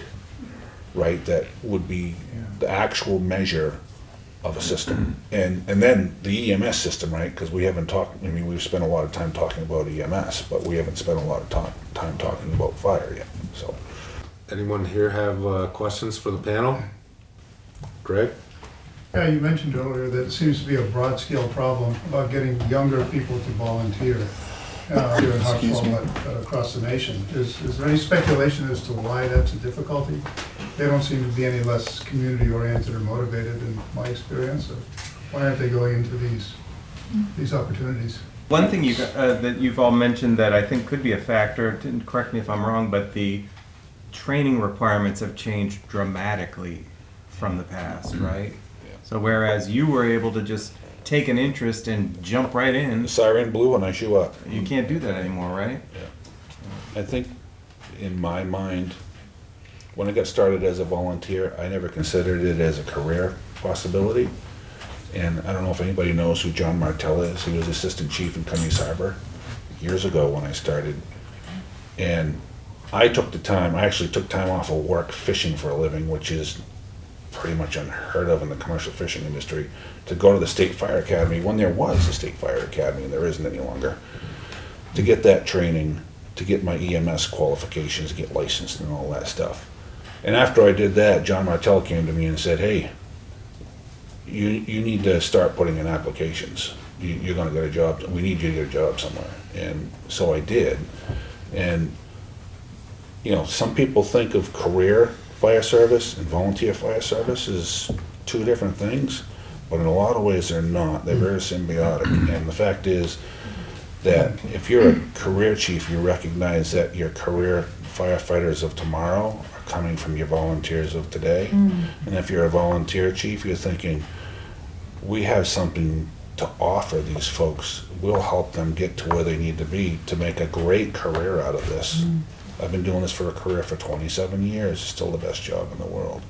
right, that would be the actual measure of a system. And then the EMS system, right, because we haven't talked, I mean, we've spent a lot of time talking about EMS, but we haven't spent a lot of time talking about fire yet, so. Anyone here have questions for the panel? Greg? Yeah, you mentioned earlier that it seems to be a broad-scale problem about getting younger people to volunteer here in Harpswell, but across the nation. Is there any speculation as to why that's a difficulty? They don't seem to be any less community-oriented or motivated in my experience. Or why aren't they going into these opportunities? One thing that you've all mentioned that I think could be a factor, and correct me if I'm wrong, but the training requirements have changed dramatically from the past, right? So whereas you were able to just take an interest and jump right in, The siren blew and I show up. you can't do that anymore, right? I think, in my mind, when I got started as a volunteer, I never considered it as a career possibility. And I don't know if anybody knows who John Martell is. He was assistant chief in Cummings Harbor years ago when I started. And I actually took time off of work fishing for a living, which is pretty much unheard of in the commercial fishing industry, to go to the State Fire Academy when there was a State Fire Academy, and there isn't any longer, to get that training, to get my EMS qualifications, get licensed and all that stuff. And after I did that, John Martell came to me and said, hey, you need to start putting in applications. You're going to get a job. We need you to get a job somewhere. And so I did. And, you know, some people think of career fire service and volunteer fire service as two different things, but in a lot of ways they're not. They're very symbiotic. And the fact is that if you're a career chief, you recognize that your career firefighters of tomorrow are coming from your volunteers of today. And if you're a volunteer chief, you're thinking, we have something to offer these folks. We'll help them get to where they need to be to make a great career out of this. I've been doing this for a career for 27 years. It's still the best job in the world.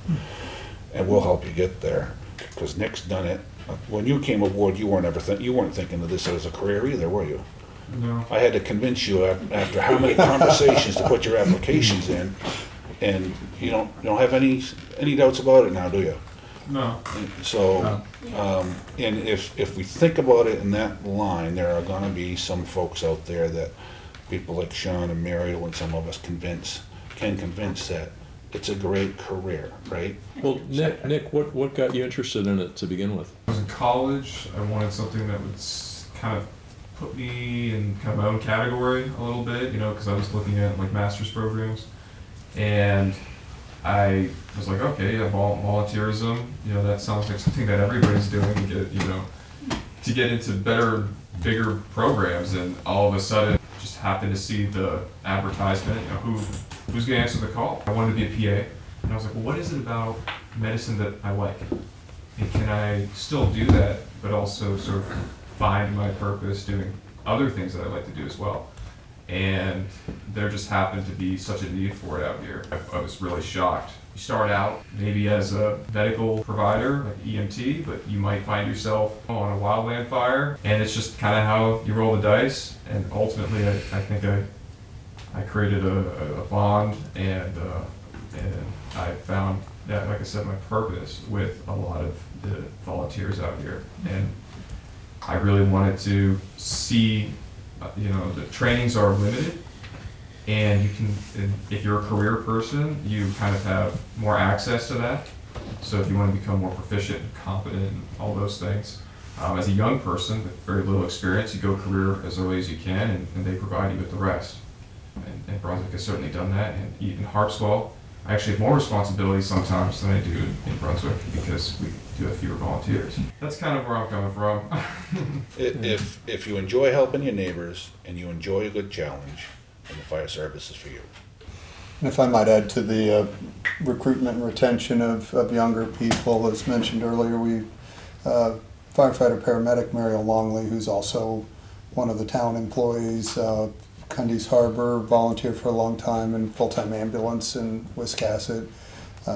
And we'll help you get there. Because Nick's done it. When you came aboard, you weren't thinking of this as a career either, were you? No. I had to convince you after how many conversations to put your applications in, and you don't have any doubts about it now, do you? No. So, and if we think about it in that line, there are going to be some folks out there that people like Sean and Mariel and some of us can convince that it's a great career, right? Well, Nick, what got you interested in it to begin with? I was in college. I wanted something that would kind of put me in kind of my own category a little bit, you know, because I was looking at like master's programs, and I was like, okay, yeah, volunteerism, you know, that sounds like something that everybody's doing to get, you know, to get into better, bigger programs. And all of a sudden, just happened to see the advertisement, you know, who's gonna answer the call. I wanted to be a PA, and I was like, well, what is it about medicine that I like? And can I still do that, but also sort of find my purpose doing other things that I like to do as well? And there just happened to be such a need for it out here. I was really shocked. You start out maybe as a medical provider, like EMT, but you might find yourself on a wildland fire, and it's just kind of how you roll the dice. And ultimately, I think I created a bond, and I found that, like I said, my purpose with a lot of the volunteers out here. And I really wanted to see, you know, the trainings are limited, and you can, if you're a career person, you kind of have more access to that. So if you want to become more proficient and competent and all those things, as a young person with very little experience, you go career as early as you can, and they provide you with the rest. And Brunswick has certainly done that. And in Harpswell, I actually have more responsibility sometimes than I do in Brunswick, because we do have fewer volunteers. That's kind of where I'm coming from. If you enjoy helping your neighbors and you enjoy a good challenge, then the fire service is for you. And if I might add to the recruitment and retention of younger people, as mentioned earlier, we firefighter paramedic Mariel Longley, who's also one of the town employees, Cundy's Harbor, volunteered for a long time in full-time ambulance in Wiscasset.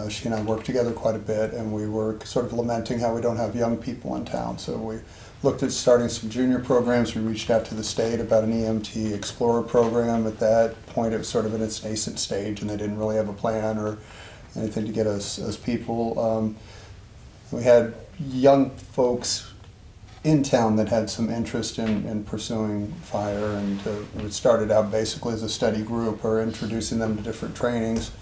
She and I worked together quite a bit, and we were sort of lamenting how we don't have young people in town. So we looked at starting some junior programs. We reached out to the state about an EMT Explorer program. At that point, it was sort of in its nascent stage, and they didn't really have a plan or anything to get us as people. We had young folks in town that had some interest in pursuing fire, and it started out basically as a study group or introducing them to different trainings.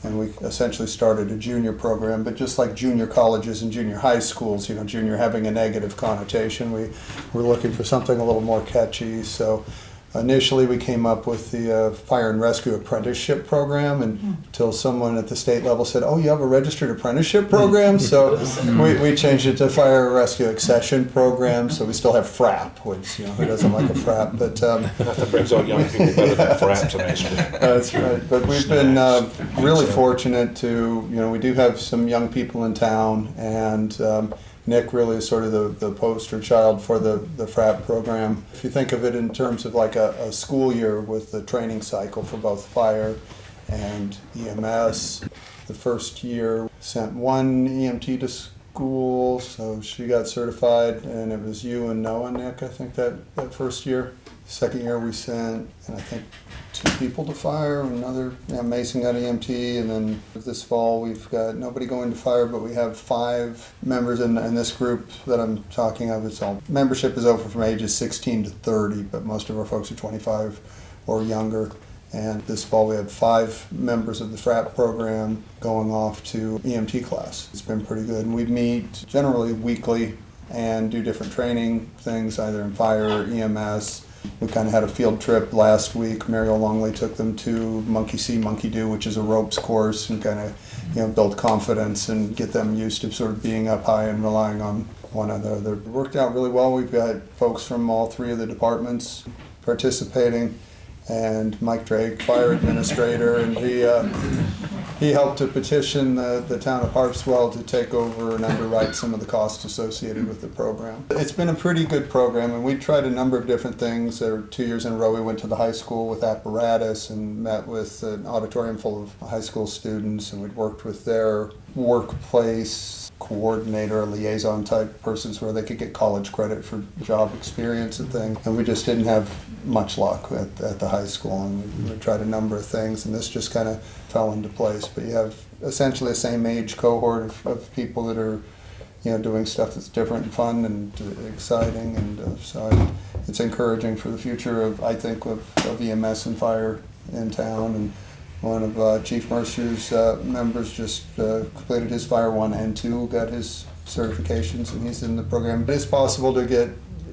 And we essentially started a junior program, but just like junior colleges and junior high schools, you know, junior having a negative connotation, we were looking for something a little more catchy. So initially we came up with the Fire and Rescue apprenticeship program, and until someone at the state level said, oh, you have a registered apprenticeship program? So we changed it to Fire and Rescue accession program. So we still have FRAP, which, you know, who doesn't like a FRAP? But That brings out young people better than fraps in high school. that's right. But we've been really fortunate to, you know, we do have some young people in town, and Nick really is sort of the poster child for the FRAP program. If you think of it in terms of like a school year with the training cycle for both fire and EMS, the first year sent one EMT to school, so she got certified, and it was you and Noah, Nick, I think that first year. Second year we sent, and I think 2 people to fire, another Mason got EMT, and then this fall we've got nobody going to fire, but we have 5 members in this group that I'm talking of. It's all membership is open from ages 16 to 30, but most of our folks are 25 or younger. And this fall we have 5 members of the FRAP program going off to EMT class. It's been pretty good, and we meet generally weekly and do different training things, either in fire or EMS. We kind of had a field trip last week. Mariel Longley took them to Monkey See, Monkey Do, which is a ropes course, and kind of, you know, build confidence and get them used to sort of being up high and relying on one another. It worked out really well. We've got folks from all 3 of the departments participating, and Mike Drake, fire administrator, and he helped to petition the town of Harpswell to take over and underwrite some of the costs associated with the program. It's been a pretty good program, and we tried a number of different things. There were 2 years in a row we went to the high school with apparatus and met with an auditorium full of high school students, and we'd worked with their workplace coordinator, liaison type persons where they could get college credit for job experience and things. And we just didn't have much luck at the high school, and we tried a number of things, and this just kind of fell into place. But you have essentially the same age cohort of people that are, you know, doing stuff that's different and fun and exciting, and so it's encouraging for the future of, I think, of EMS and fire in town. And one of Chief Mercer's members just completed his Fire 1 and 2, got his certifications, and he's in the program. It is possible to get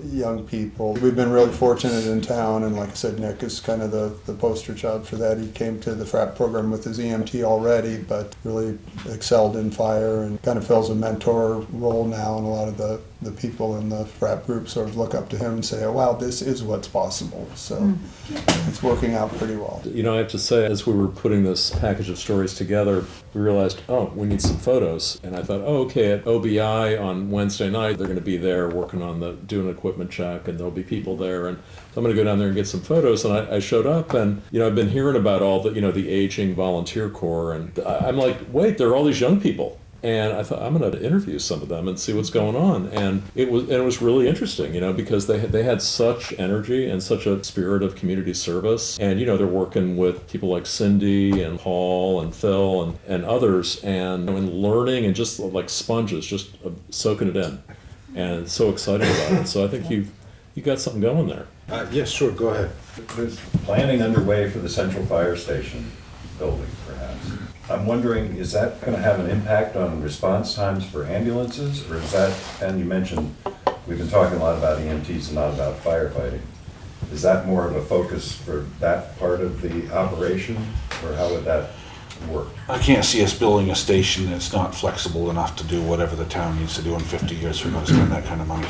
young people. We've been really fortunate in town, and like I said, Nick is kind of the poster child for that. He came to the FRAP program with his EMT already, but really excelled in fire and kind of fills a mentor role now, and a lot of the people in the FRAP group sort of look up to him and say, oh wow, this is what's possible. So it's working out pretty well. You know, I have to say, as we were putting this package of stories together, we realized, oh, we need some photos. And I thought, oh, okay, at OBI on Wednesday night, they're going to be there working on doing an equipment check, and there'll be people there. And so I'm going to go down there and get some photos. And I showed up, and, you know, I've been hearing about all the, you know, the aging volunteer corps. And I'm like, wait, there are all these young people. And I thought, I'm going to interview some of them and see what's going on. And it was really interesting, you know, because they had such energy and such a spirit of community service. And, you know, they're working with people like Cindy and Paul and Phil and others, and learning, and just like sponges, just soaking it in. And so excited about it. So I think you got something going there. Yes, sure, go ahead. There's planning underway for the central fire station building, perhaps. I'm wondering, is that going to have an impact on response times for ambulances, or is that, and you mentioned, we've been talking a lot about EMTs and not about firefighting. Is that more of a focus for that part of the operation, or how would that work? I can't see us building a station that's not flexible enough to do whatever the town needs to do in 50 years. We're going to spend that kind of money.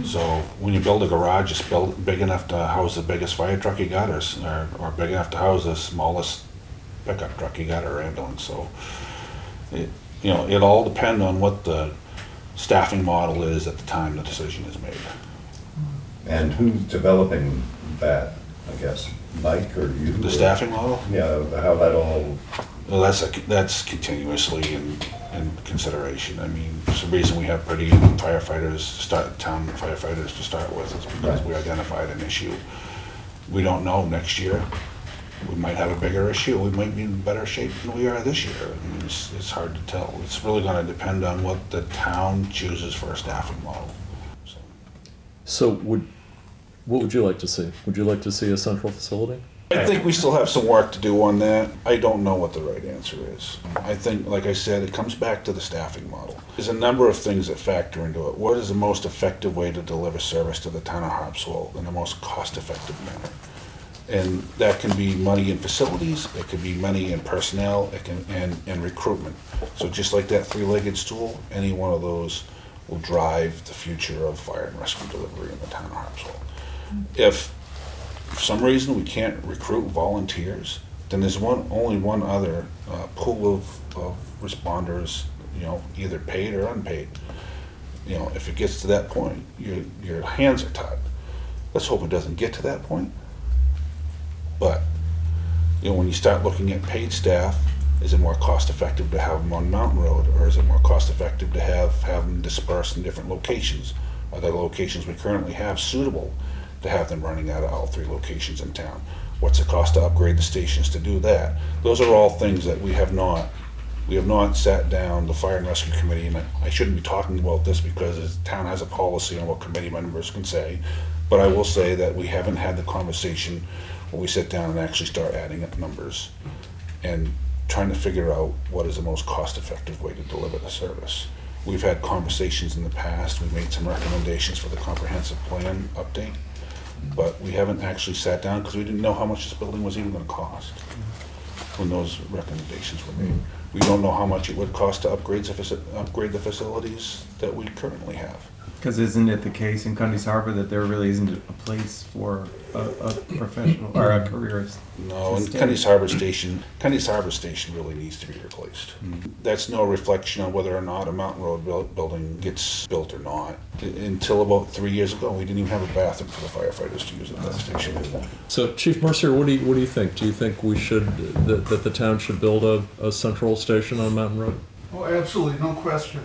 So when you build a garage, it's built big enough to house the biggest fire truck you got, or big enough to house the smallest pickup truck you got, or ambulance. So it all depends on what the staffing model is at the time the decision is made. And who's developing that? I guess, Mike or you? The staffing model? Yeah, how that all, Well, that's continuously in consideration. I mean, it's the reason we have pretty young firefighters, town firefighters to start with, is because Right. we identified an issue. We don't know next year. We might have a bigger issue, we might be in better shape than we are this year. I mean, it's hard to tell. It's really gonna depend on what the town chooses for a staffing model. So, So what would you like to see? Would you like to see a central facility? I think we still have some work to do on that. I don't know what the right answer is. I think, like I said, it comes back to the staffing model. There's a number of things that factor into it. What is the most effective way to deliver service to the town of Harpswell in the most cost-effective manner? And that can be money in facilities, it could be money in personnel, and recruitment. So just like that three-legged stool, any one of those will drive the future of fire and rescue delivery in the town of Harpswell. If for some reason we can't recruit volunteers, then there's only one other pool of responders, either paid or unpaid. If it gets to that point, your hands are tied. Let's hope it doesn't get to that point. But when you start looking at paid staff, is it more cost effective to have them on Mountain Road, or is it more cost effective to have them dispersed in different locations? Are the locations we currently have suitable to have them running out of all three locations in town? What's the cost to upgrade the stations to do that? Those are all things that we have not sat down, the Fire and Rescue Committee, and I shouldn't be talking about this because the town has a policy on what committee members can say, but I will say that we haven't had the conversation where we sit down and actually start adding up numbers and trying to figure out what is the most cost-effective way to deliver the service. We've had conversations in the past, we made some recommendations for the comprehensive plan update, but we haven't actually sat down because we didn't know how much this building was even gonna cost when those recommendations were made. We don't know how much it would cost to upgrade the facilities that we currently have. Because isn't it the case in Cundy's Harbor that there really isn't a place for a professional or a careerist? No, and Cundy's Harbor Station really needs to be replaced. That's no reflection on whether or not a Mountain Road building gets built or not. Until about 3 years ago, we didn't even have a bathroom for the firefighters to use at that station. So Chief Mercier, what do you think? Do you think we should, that the town should build a central station on Mountain Road? Oh, absolutely, no question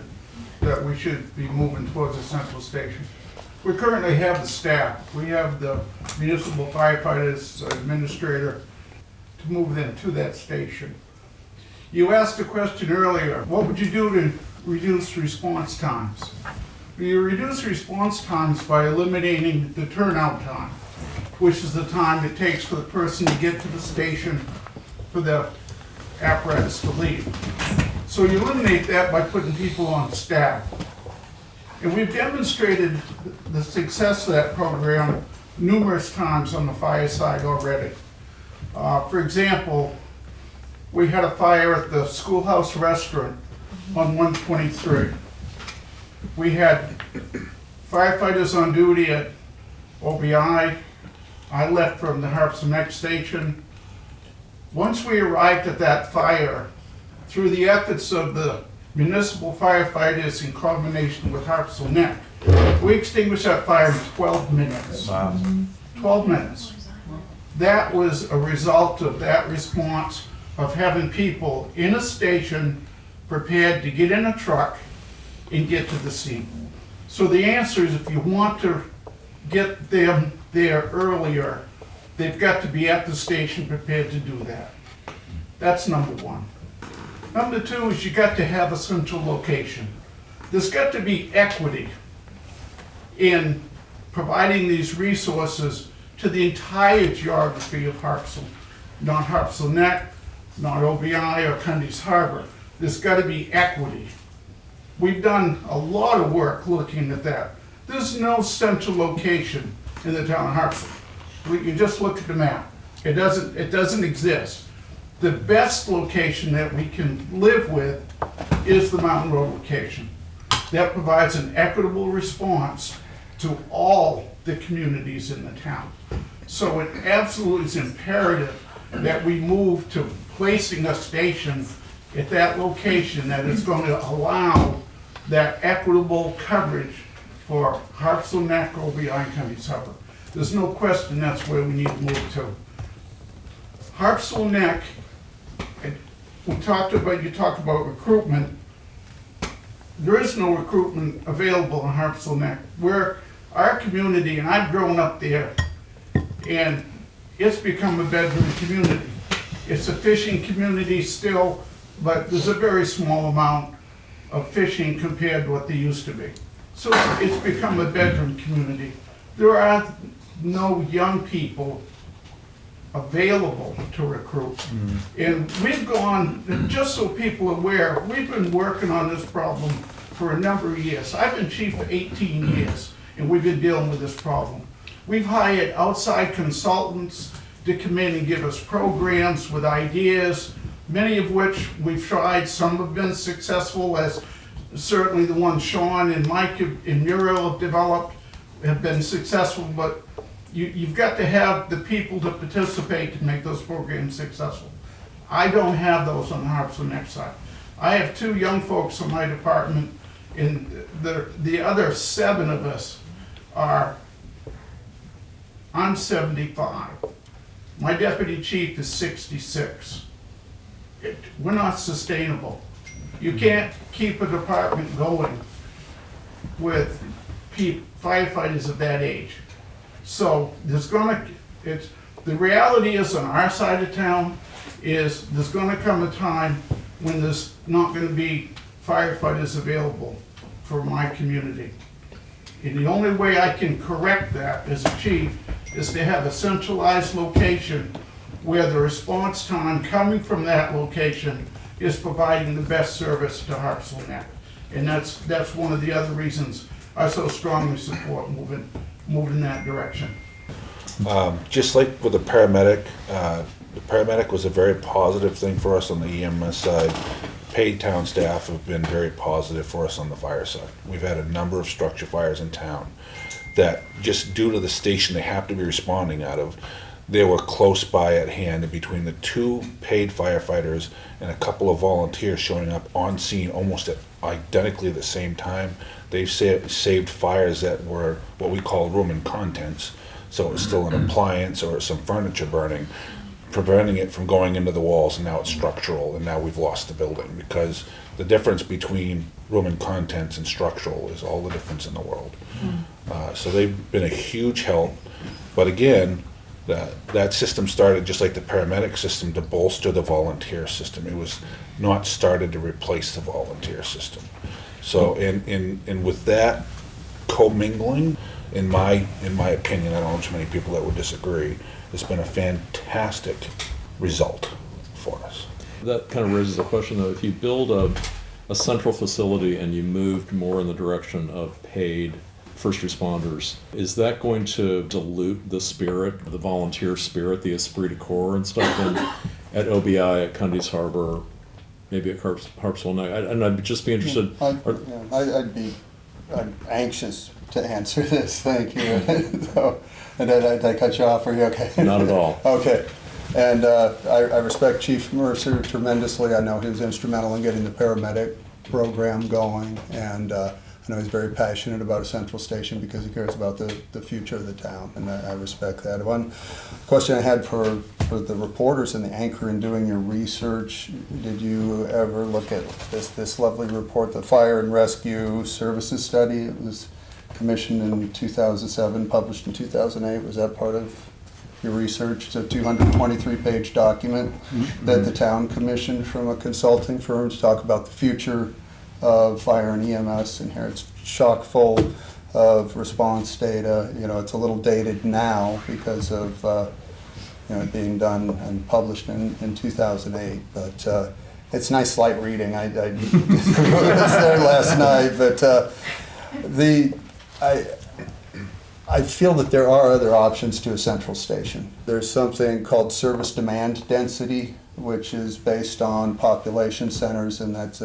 that we should be moving towards a central station. We currently have the staff. We have the municipal firefighters administrator to move them to that station. You asked a question earlier, what would you do to reduce response times? You reduce response times by eliminating the turnout time, which is the time it takes for the person to get to the station for the apparatus to leave. So you eliminate that by putting people on staff. And we've demonstrated the success of that program numerous times on the fire side already. For example, we had a fire at the Schoolhouse Restaurant on 123. We had firefighters on duty at OBI. I left from the Harpswell Anchor station. Once we arrived at that fire, through the efforts of the municipal firefighters in combination with Harpswell Anchor, we extinguished that fire in 12 minutes. Wow. 12 minutes. That was a result of that response of having people in a station prepared to get in a truck and get to the scene. So the answer is, if you want to get them there earlier, they've got to be at the station prepared to do that. That's number one. Number two is you got to have a central location. There's got to be equity in providing these resources to the entire geography of Harpswell. Not Harpswell Neck, not OBI or Cundy's Harbor. There's got to be equity. We've done a lot of work looking at that. There's no central location in the town of Harpswell. We can just look at the map. It doesn't exist. The best location that we can live with is the Mountain Road location. That provides an equitable response to all the communities in the town. So it absolutely is imperative that we move to placing a station at that location that is going to allow that equitable coverage for Harpswell Neck, OBI, and Cundy's Harbor. there's no question that's where we need to move to. Harpswell Neck, you talked about recruitment. There is no recruitment available in Harpswell Neck. Our community, and I've grown up there, and it's become a bedroom community. It's a fishing community still, but there's a very small amount of fishing compared to what there used to be. So it's become a bedroom community. There are no young people available to recruit. And we've gone, just so people are aware, we've been working on this problem for a number of years. I've been chief for 18 years, and we've been dealing with this problem. We've hired outside consultants to come in and give us programs with ideas, many of which we've tried. Some have been successful, as certainly the ones Sean and Mike and Muriel have developed have been successful, but you've got to have the people to participate to make those programs successful. I don't have those on the Harpswell Neck side. I have 2 young folks in my department, and the other 7 of us are, I'm 75. My deputy chief is 66. We're not sustainable. You can't keep a department going with firefighters of that age. So the reality is, on our side of town, is there's gonna come a time when there's not gonna be firefighters available for my community. And the only way I can correct that as a chief is to have a centralized location where the response time coming from that location is providing the best service to Harpswell Neck. And that's one of the other reasons I so strongly support moving in that direction. Just like with the paramedic was a very positive thing for us on the EMS side. Paid town staff have been very positive for us on the fire side. We've had a number of structure fires in town that, just due to the station they have to be responding out of, they were close by at hand, and between the 2 paid firefighters and a couple of volunteers showing up on scene almost at identically the same time, they've saved fires that were what we call room and contents. So it's still an appliance or some furniture burning, preventing it from going into the walls, and now it's structural, and now we've lost the building, because the difference between room and contents and structural is all the difference in the world. So they've been a huge help, but again, that system started just like the paramedic system to bolster the volunteer system. It was not started to replace the volunteer system. So and with that commingling, in my opinion, I don't know too many people that would disagree, it's been a fantastic result for us. That kind of raises a question, though. If you build a central facility and you moved more in the direction of paid first responders, is that going to dilute the spirit, the volunteer spirit, the esprit de corps and stuff at OBI, at Cundy's Harbor, maybe at Harpswell Neck? And I'd just be interested. I'm anxious to answer this. Thank you. So, and did I cut you off? Are you okay? Not at all. Okay. And I respect Chief Mercer tremendously. I know he was instrumental in getting the paramedic program going, and I know he's very passionate about a central station because he cares about the future of the town, and I respect that. One question I had for the reporters in the Anchor in doing your research, did you ever look at this lovely report, the Fire and Rescue Services Study? It was commissioned in 2007, published in 2008. Was that part of your research? It's a 223-page document that the town commissioned from a consulting firm to talk about the future of fire and EMS, and here it's chock full of response data. You know, it's a little dated now because of it being done and published in 2008, but it's nice light reading. I was there last night, but I feel that there are other options to a central station. There's something called service demand density, which is based on population centers, and that's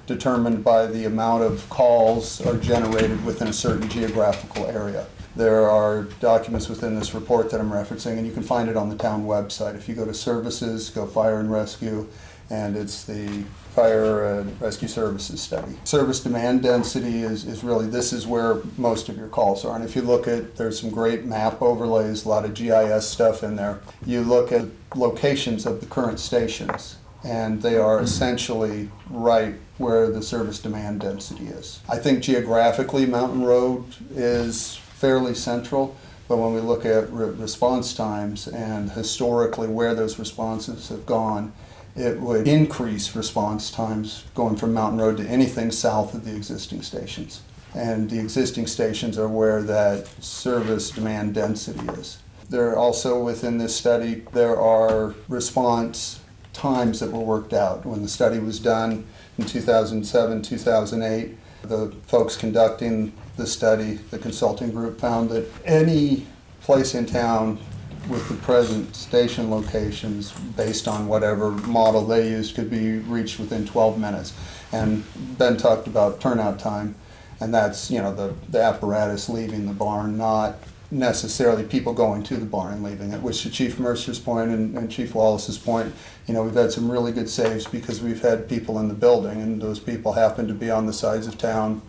determined by the amount of calls are generated within a certain geographical area. There are documents within this report that I'm referencing, and you can find it on the town website. If you go to services, go fire and rescue, and it's the Fire and Rescue Services study. Service demand density is really, this is where most of your calls are. And if you look at, there's some great map overlays, a lot of GIS stuff in there. You look at locations of the current stations, and they are essentially right where the service demand density is. I think geographically, Mountain Road is fairly central, but when we look at response times and historically where those responses have gone, it would increase response times going from Mountain Road to anything south of the existing stations. And the existing stations are where that service demand density is. There are also, within this study, there are response times that were worked out. When the study was done in 2007, 2008, the folks conducting the study, the consulting group, found that any place in town with the present station locations, based on whatever model they used, could be reached within 12 minutes. And Ben talked about turnout time, and that's, you know, the apparatus leaving the barn, not necessarily people going to the barn and leaving it, which to Chief Mercer's point and Chief Wallace's point, you know, we've had some really good saves because we've had people in the building, and those people happen to be on the sides of town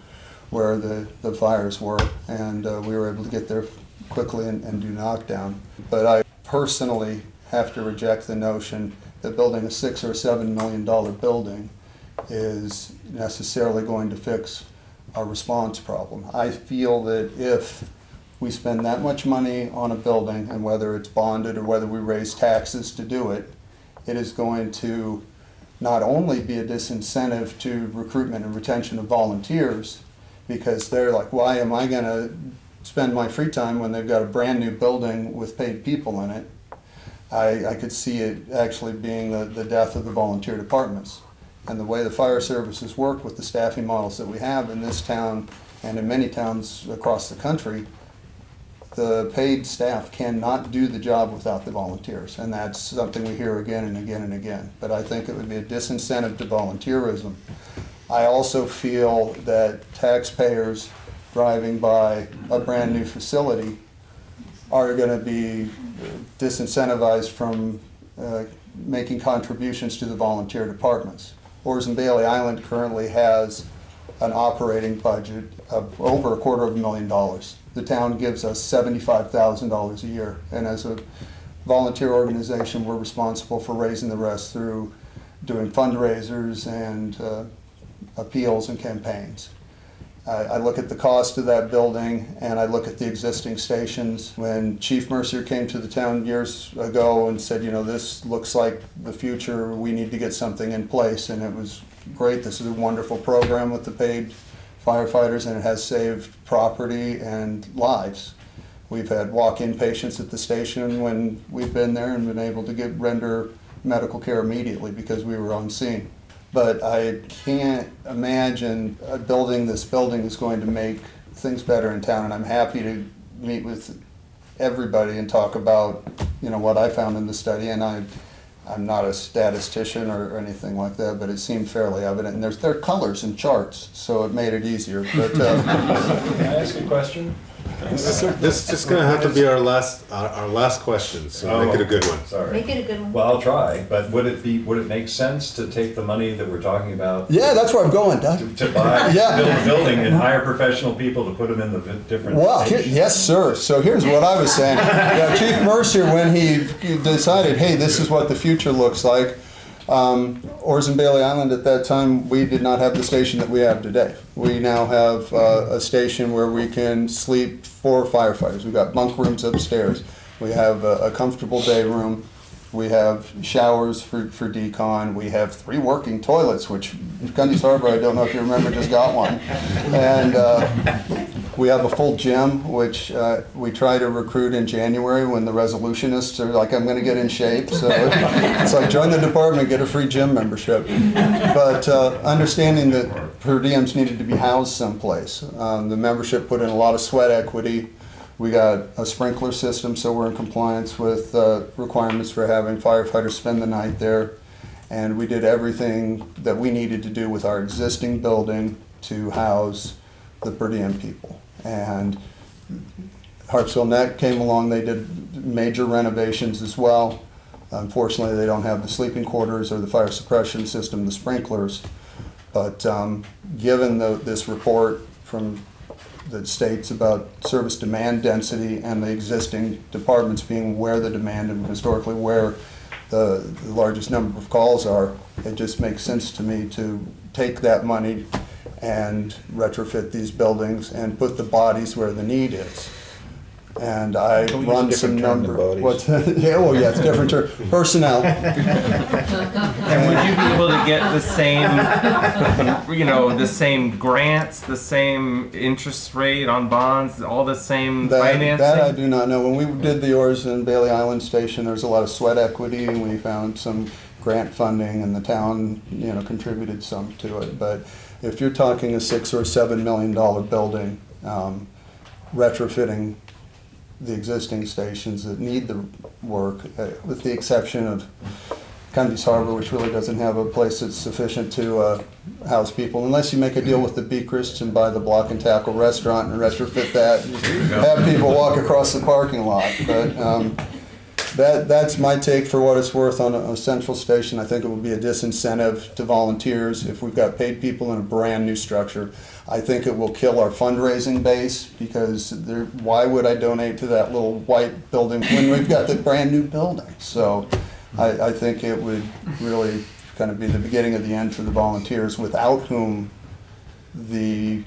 where the fires were, and we were able to get there quickly and do knockdown. But I personally have to reject the notion that building a $6 or $7 million building is necessarily going to fix our response problem. I feel that if we spend that much money on a building, and whether it's bonded or whether we raise taxes to do it, it is going to not only be a disincentive to recruitment and retention of volunteers, because they're like, why am I gonna spend my free time when they've got a brand new building with paid people in it? I could see it actually being the death of the volunteer departments. And the way the fire services work with the staffing models that we have in this town and in many towns across the country, the paid staff cannot do the job without the volunteers. And that's something we hear again and again and again. But I think it would be a disincentive to volunteerism. I also feel that taxpayers driving by a brand new facility are going to be disincentivized from making contributions to the volunteer departments. Orrs and Bailey Island currently has an operating budget of over $250,000. The town gives us $75,000 a year, and as a volunteer organization, we're responsible for raising the rest through doing fundraisers and appeals and campaigns. I look at the cost of that building, and I look at the existing stations. When Chief Mercer came to the town years ago and said, you know, this looks like the future, we need to get something in place, and it was great. This is a wonderful program with the paid firefighters, and it has saved property and lives. We've had walk-in patients at the station when we've been there and been able to render medical care immediately because we were on scene. But I can't imagine building this building is going to make things better in town, and I'm happy to meet with everybody and talk about, you know, what I found in the study. And I'm not a statistician or anything like that, but it seemed fairly evident. And there are colors and charts, so it made it easier. But Can I ask a question? This is just going to have to be our last question, so make it a good one. Sorry. Make it a good one. Well, I'll try, but would it make sense to take the money that we're talking about yeah, that's where I'm going, Doug. to buy, Yeah. build a building and hire professional people to put them in the different Well, stations? yes, sir. So here's what I was saying. Yeah, Chief Mercer, when he decided, hey, this is what the future looks like, Orrs and Bailey Island at that time, we did not have the station that we have today. We now have a station where we can sleep 4 firefighters. We've got bunk rooms upstairs. We have a comfortable day room. We have showers for decon. We have 3 working toilets, which Gundy's Harbor, I don't know if you remember, just got one. And we have a full gym, which we try to recruit in January when the resolutionists are like, I'm going to get in shape. So it's like, join the department, get a free gym membership. But understanding that per diems needed to be housed someplace. The membership put in a lot of sweat equity. We got a sprinkler system, so we're in compliance with requirements for having firefighters spend the night there. And we did everything that we needed to do with our existing building to house the per diem people. And Harpswell Neck came along, they did major renovations as well. Unfortunately, they don't have the sleeping quarters or the fire suppression system, the sprinklers. But given this report from that states about service demand density and the existing departments being where the demand and historically where the largest number of calls are, it just makes sense to me to take that money and retrofit these buildings and put the bodies where the need is. And I Can we use a run different some term than numbers. bodies? Yeah, well, yeah, it's different term. Personnel. And would you be able to get the same, the same grants, the same interest rate on bonds, all the same financing? That I do not know. When we did the Oars and Bailey Island Station, there was a lot of sweat equity, and we found some grant funding, and the town, contributed some to it. But if you're talking a $6 or $7 million building, retrofitting the existing stations that need the work, with the exception of Cundy's Harbor, which really doesn't have a place that's sufficient to house people, unless you make a deal with the Beacrists and buy the Block and Tackle restaurant and retrofit that, and have people walk across the parking lot. But that's my take for what it's worth on a central station. I think it would be a disincentive to volunteers if we've got paid people in a brand new structure. I think it will kill our fundraising base, because why would I donate to that little white building when we've got the brand new building? So I think it would really kind of be the beginning of the end for the volunteers, without whom the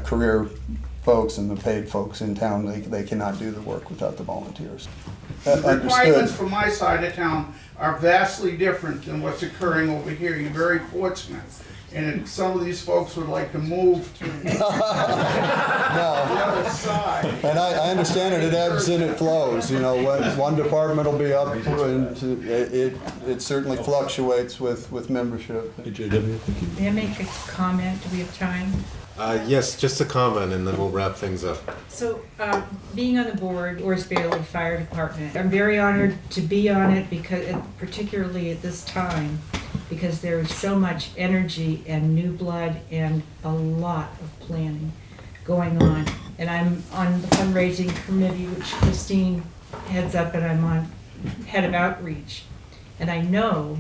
career folks and the paid folks in town, they cannot do the work without the volunteers. The requirements Understood. from my side of town are vastly different than what's occurring over here. You're very fortunate. And if some of these folks would like to move to the other side. And I understand it ebbs and it flows, one department will be up, and it certainly fluctuates with membership. Hey, JW, thank you. May I make a comment? Do we have time? Yes, just a comment, and then we'll wrap things up. So, being on the board, Oars Bailey Fire Department, I'm very honored to be on it, because, particularly at this time, because there is so much energy and new blood and a lot of planning going on. And I'm on the fundraising committee, which Christine heads up, and I'm on head of outreach. And I know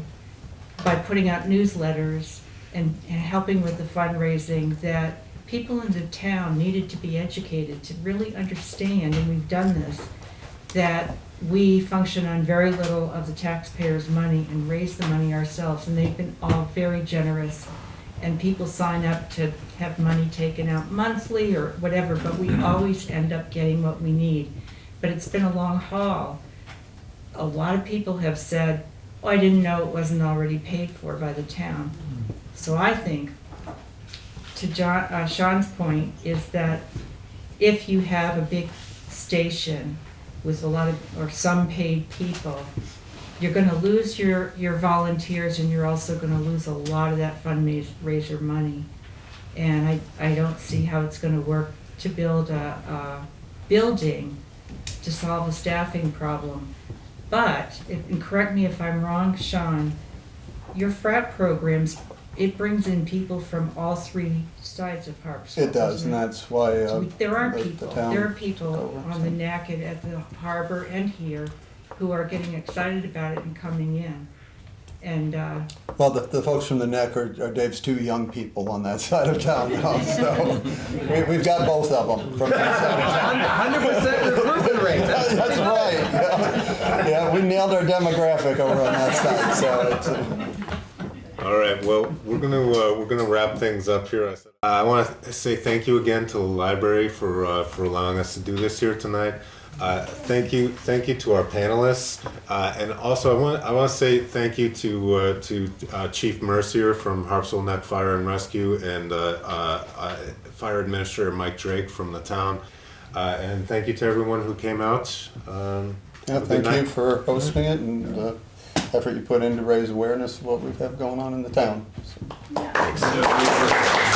by putting out newsletters and helping with the fundraising that people in the town needed to be educated to really understand, and we've done this, that we function on very little of the taxpayers' money and raise the money ourselves, and they've been all very generous. And people sign up to have money taken out monthly or whatever, but we always end up getting what we need. But it's been a long haul. A lot of people have said, oh, I didn't know it wasn't already paid for by the town. So I think, to Sean's point, is that if you have a big station with a lot of, or some paid people, you're going to lose your volunteers, and you're also going to lose a lot of that fundraiser money. And I don't see how it's going to work to build a building to solve a staffing problem. But, and correct me if I'm wrong, Sean, your frat programs, it brings in people from all three sides of Harpswell. It does, and that's why So there are the people, town there are people programs, on the neck and at the harbor and here who are getting excited about it and coming in. And Well, the folks from the neck are Dave's two young people on that side of town now, so we've got both of them from that side of town. 100% recruitment rate. That's right. Yeah, we nailed our demographic over on that side, so it's... All right, well, we're gonna wrap things up here. I want to say thank you again to the library for allowing us to do this here tonight. Thank you to our panelists, and also I want to say thank you to Chief Mercier from Harpswell Net Fire and Rescue, and Fire Administrator Mike Drake from the town, and thank you to everyone who came out. Yeah, thank you for hosting it, and the effort you put in to raise awareness of what we have going on in the town. So. Thanks.